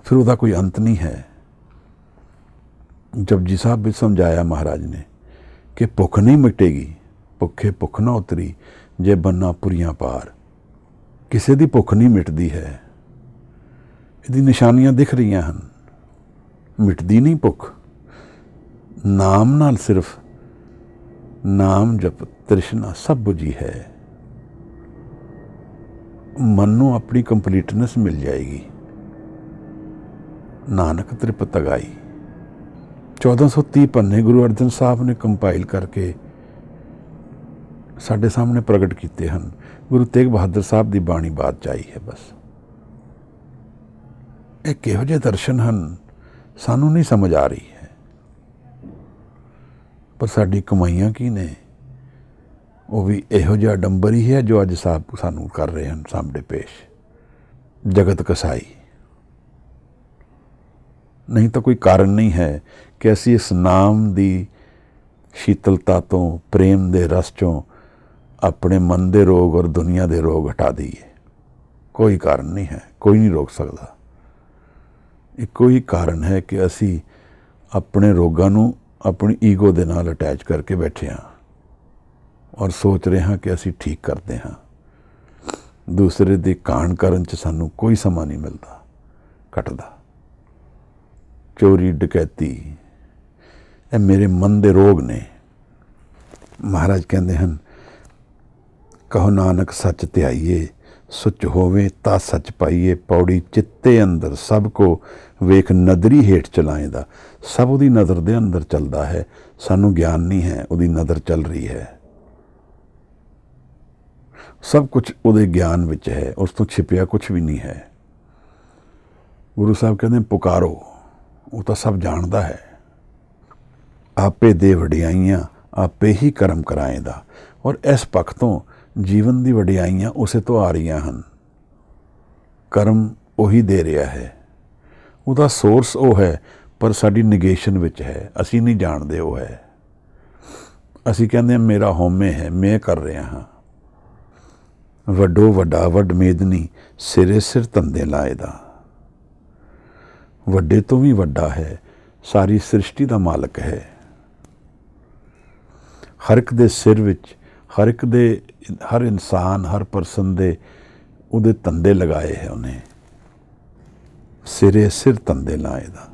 ਫਿਰ ਉਹਦਾ ਕੋਈ ਅੰਤ ਨਹੀਂ ਹੈ। ਜਪਜੀ ਸਾਹਿਬ ਵਿੱਚ ਸਮਝਾਇਆ ਮਹਾਰਾਜ ਨੇ ਕਿ ਭੁੱਖ ਨਹੀਂ ਮਿਟੇਗੀ, ਭੁੱਖੇ ਭੁੱਖ ਨਾ ਉਤਰੀ, ਜੇ ਬੰਨਾ ਪੁਰੀਆਂ ਪਾਰ। ਕਿਸੇ ਦੀ ਭੁੱਖ ਨਹੀਂ ਮਿਟਦੀ ਹੈ। ਇਹਦੀ ਨਿਸ਼ਾਨੀਆਂ ਦਿਖ ਰਹੀਆਂ ਹਨ। ਮਿਟਦੀ ਨਹੀਂ ਭੁੱਖ। ਨਾਮ ਨਾਲ ਸਿਰਫ ਨਾਮ ਜਪ ਤ੍ਰਿਸ਼ਨਾ ਸਭ ਬੁਝੀ ਹੈ। ਮਨ ਨੂੰ ਆਪਣੀ ਕੰਪਲੀਟਨੈਸ ਮਿਲ ਜਾਏਗੀ। ਨਾਨਕ ਤ੍ਰਿਪਤ ਅਗਾਈ। 1430 ਪੰਨੇ ਗੁਰੂ ਅਰਜਨ ਸਾਹਿਬ ਨੇ ਕੰਪਾਈਲ ਕਰਕੇ ਸਾਡੇ ਸਾਹਮਣੇ ਪ੍ਰਗਟ ਕੀਤੇ ਹਨ। ਗੁਰੂ ਤੇਗ ਬਹਾਦਰ ਸਾਹਿਬ ਦੀ ਬਾਣੀ ਬਾਅਦ 'ਚ ਆਈ ਹੈ। ਬਸ ਇਹ ਕਿਹੋ ਜਿਹੇ ਦਰਸ਼ਨ ਹਨ, ਸਾਨੂੰ ਨਹੀਂ ਸਮਝ ਆ ਰਹੀ ਹੈ। ਪਰ ਸਾਡੀ ਕਮਾਈਆਂ ਕੀ ਨੇ? ਉਹ ਵੀ ਇਹੋ ਜਿਹਾ ਡੰਬਰ ਹੀ ਹੈ ਜੋ ਅੱਜ ਸਾਹਿਬ ਸਾਨੂੰ ਕਰ ਰਹੇ ਹਨ ਸਾਹਮਣੇ ਪੇਸ਼। ਜਗਤ ਕਸਾਈ। ਨਹੀਂ ਤਾਂ ਕੋਈ ਕਾਰਨ ਨਹੀਂ ਹੈ ਕਿ ਅਸੀਂ ਇਸ ਨਾਮ ਦੀ ਸ਼ੀਤਲਤਾ ਤੋਂ, ਪ੍ਰੇਮ ਦੇ ਰਸ ਚੋਂ ਆਪਣੇ ਮਨ ਦੇ ਰੋਗ ਔਰ ਦੁਨੀਆ ਦੇ ਰੋਗ ਹਟਾ ਦਈਏ। ਕੋਈ ਕਾਰਨ ਨਹੀਂ ਹੈ, ਕੋਈ ਨਹੀਂ ਰੋਕ ਸਕਦਾ। ਇੱਕੋ ਹੀ ਕਾਰਨ ਹੈ ਕਿ ਅਸੀਂ ਆਪਣੇ ਰੋਗਾਂ ਨੂੰ ਆਪਣੀ ਈਗੋ ਦੇ ਨਾਲ ਅਟੈਚ ਕਰਕੇ ਬੈਠੇ ਹਾਂ ਔਰ ਸੋਚ ਰਹੇ ਹਾਂ ਕਿ ਅਸੀਂ ਠੀਕ ਕਰਦੇ ਹਾਂ। ਦੂਸਰੇ ਦੀ ਕਾਣ ਕਰਨ 'ਚ ਸਾਨੂੰ ਕੋਈ ਸਮਾਂ ਨਹੀਂ ਮਿਲਦਾ, ਘਟਦਾ। ਚੋਰੀ, ਡਕੈਤੀ, ਇਹ ਮੇਰੇ ਮਨ ਦੇ ਰੋਗ ਨੇ। ਮਹਾਰਾਜ ਕਹਿੰਦੇ ਹਨ, ਕਹੋ ਨਾਨਕ ਸੱਚ ਧਿਆਈਏ, ਸੁਚ ਹੋਵੇ ਤਾਂ ਸੱਚ ਪਾਈਏ। ਪੌੜੀ ਚਿੱਤੇ ਅੰਦਰ ਸਭ ਕੋ ਵੇਖ ਨਦਰੀ ਹੇਠ ਚਲਾਏਦਾ। ਸਭ ਉਹਦੀ ਨਜ਼ਰ ਦੇ ਅੰਦਰ ਚੱਲਦਾ ਹੈ, ਸਾਨੂੰ ਗਿਆਨ ਨਹੀਂ ਹੈ, ਉਹਦੀ ਨਜ਼ਰ ਚੱਲ ਰਹੀ ਹੈ। ਸਭ ਕੁਝ ਉਹਦੇ ਗਿਆਨ ਵਿੱਚ ਹੈ, ਉਸ ਤੋਂ ਛਿਪਿਆ ਕੁਝ ਵੀ ਨਹੀਂ ਹੈ। ਗੁਰੂ ਸਾਹਿਬ ਕਹਿੰਦੇ ਪੁਕਾਰੋ, ਉਹ ਤਾਂ ਸਭ ਜਾਣਦਾ ਹੈ। ਆਪੇ ਦੇ ਵਡਿਆਈਆਂ, ਆਪੇ ਹੀ ਕਰਮ ਕਰਾਏਦਾ। ਔਰ ਇਸ ਪੱਖ ਤੋਂ ਜੀਵਨ ਦੀ ਵਡਿਆਈਆਂ ਉਸੇ ਤੋਂ ਆ ਰਹੀਆਂ ਹਨ। ਕਰਮ ਉਹੀ ਦੇ ਰਿਹਾ ਹੈ, ਉਹਦਾ ਸੋਰਸ ਉਹ ਹੈ, ਪਰ ਸਾਡੀ ਨਿਗੇਸ਼ਨ ਵਿੱਚ ਹੈ। ਅਸੀਂ ਨਹੀਂ ਜਾਣਦੇ ਉਹ ਹੈ। ਅਸੀਂ ਕਹਿੰਦੇ ਮੇਰਾ ਹਉਮੈ ਹੈ, ਮੈਂ ਕਰ ਰਿਹਾ ਹਾਂ। ਵੱਡੋ ਵੱਡਾ ਵੱਡ ਮੇਦਨੀ, ਸਿਰੇ ਸਿਰ ਧੰਦੇ ਲਾਏਦਾ। ਵੱਡੇ ਤੋਂ ਵੀ ਵੱਡਾ ਹੈ, ਸਾਰੀ ਸ੍ਰਿਸ਼ਟੀ ਦਾ ਮਾਲਕ ਹੈ। ਹਰ ਇੱਕ ਦੇ ਸਿਰ ਵਿੱਚ, ਹਰ ਇੱਕ ਦੇ, ਹਰ ਇਨਸਾਨ, ਹਰ ਪਰਸਨ ਦੇ ਉਹਦੇ ਧੰਦੇ ਲਗਾਏ ਹੈ ਉਹਨੇ। ਸਿਰੇ ਸਿਰ ਧੰਦੇ ਲਾਏਦਾ।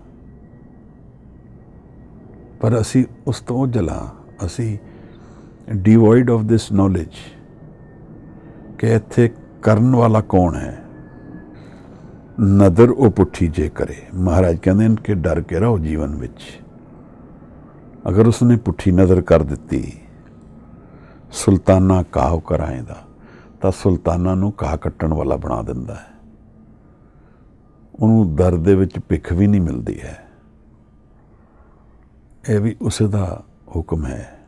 ਪਰ ਅਸੀਂ ਉਸ ਤੋਂ ਜਲਾ, ਅਸੀਂ ਡਿਵੋਇਡ ਆਫ ਦਿਸ ਨੌਲੇਜ ਕਿ ਇੱਥੇ ਕਰਨ ਵਾਲਾ ਕੌਣ ਹੈ। ਨਦਰ ਉਹ ਪੁੱਠੀ ਜੇ ਕਰੇ। ਮਹਾਰਾਜ ਕਹਿੰਦੇ ਨੇ ਕਿ ਡਰ ਕੇ ਰਹੋ ਜੀਵਨ ਵਿੱਚ। ਅਗਰ ਉਸਨੇ ਪੁੱਠੀ ਨਜ਼ਰ ਕਰ ਦਿੱਤੀ, ਸੁਲਤਾਨਾ ਕਾਹ ਕਰਾਏਦਾ, ਤਾਂ ਸੁਲਤਾਨਾ ਨੂੰ ਕਾਹ ਕੱਟਣ ਵਾਲਾ ਬਣਾ ਦਿੰਦਾ ਹੈ। ਉਹਨੂੰ ਦਰ ਦੇ ਵਿੱਚ ਭਿੱਖ ਵੀ ਨਹੀਂ ਮਿਲਦੀ ਹੈ। ਇਹ ਵੀ ਉਸੇ ਦਾ ਹੁਕਮ ਹੈ।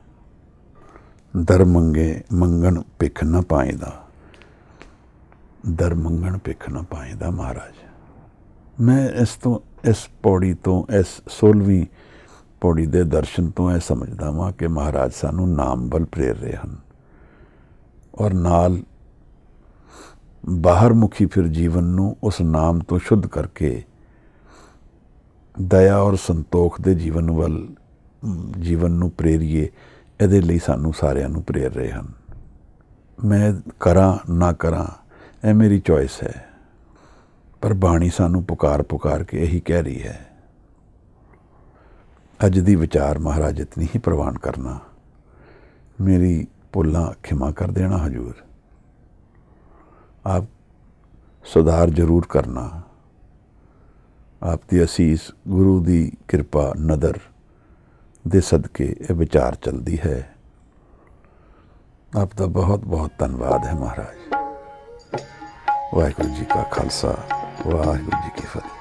ਦਰ ਮੰਗੇ ਮੰਗਣ ਭਿੱਖ ਨਾ ਪਾਏਦਾ। ਦਰ ਮੰਗਣ ਭਿੱਖ ਨਾ ਪਾਏਦਾ। ਮਹਾਰਾਜ, ਮੈਂ ਇਸ ਪੌੜੀ ਤੋਂ, ਇਸ 16ਵੀਂ ਪੌੜੀ ਦੇ ਦਰਸ਼ਨ ਤੋਂ ਇਹ ਸਮਝਦਾ ਵਾਂ ਕਿ ਮਹਾਰਾਜ ਸਾਨੂੰ ਨਾਮ ਵੱਲ ਪ੍ਰੇਰ ਰਹੇ ਹਨ ਔਰ ਨਾਲ ਬਾਹਰ ਮੁਖੀ ਫਿਰ ਜੀਵਨ ਨੂੰ ਉਸ ਨਾਮ ਤੋਂ ਸ਼ੁੱਧ ਕਰਕੇ ਦਇਆ ਔਰ ਸੰਤੋਖ ਦੇ ਜੀਵਨ ਨੂੰ ਪ੍ਰੇਰੀਏ। ਇਹਦੇ ਲਈ ਸਾਨੂੰ ਸਾਰਿਆਂ ਨੂੰ ਪ੍ਰੇਰ ਰਹੇ ਹਨ। ਮੈਂ ਕਰਾਂ ਨਾ ਕਰਾਂ, ਇਹ ਮੇਰੀ ਚੋਇਸ ਹੈ। ਪਰ ਬਾਣੀ ਸਾਨੂੰ ਪੁਕਾਰ ਕੇ ਇਹੀ ਕਹਿ ਰਹੀ ਹੈ। ਅੱਜ ਦੀ ਵਿਚਾਰ ਮਹਾਰਾਜ ਇਤਨੀ ਹੀ ਪ੍ਰਵਾਨ ਕਰਨਾ। ਮੇਰੀ ਭੁੱਲਾਂ ਖਿਮਾ ਕਰ ਦੇਣਾ ਹਜੂਰ। ਆਪ ਸੁਧਾਰ ਜ਼ਰੂਰ ਕਰਨਾ। ਆਪ ਦੀ ਅਸੀਸ, ਗੁਰੂ ਦੀ ਕਿਰਪਾ, ਨਦਰ ਦੇ ਸਦਕੇ ਇਹ ਵਿਚਾਰ ਚਲਦੀ ਹੈ। ਆਪ ਦਾ ਬਹੁਤ ਬਹੁਤ ਧੰਨਵਾਦ ਹੈ ਮਹਾਰਾਜ। ਵਾਹਿਗੁਰੂ ਜੀ ਕਾ ਖਾਲਸਾ, ਵਾਹਿਗੁਰੂ ਜੀ ਕੀ ਫਤਿਹ।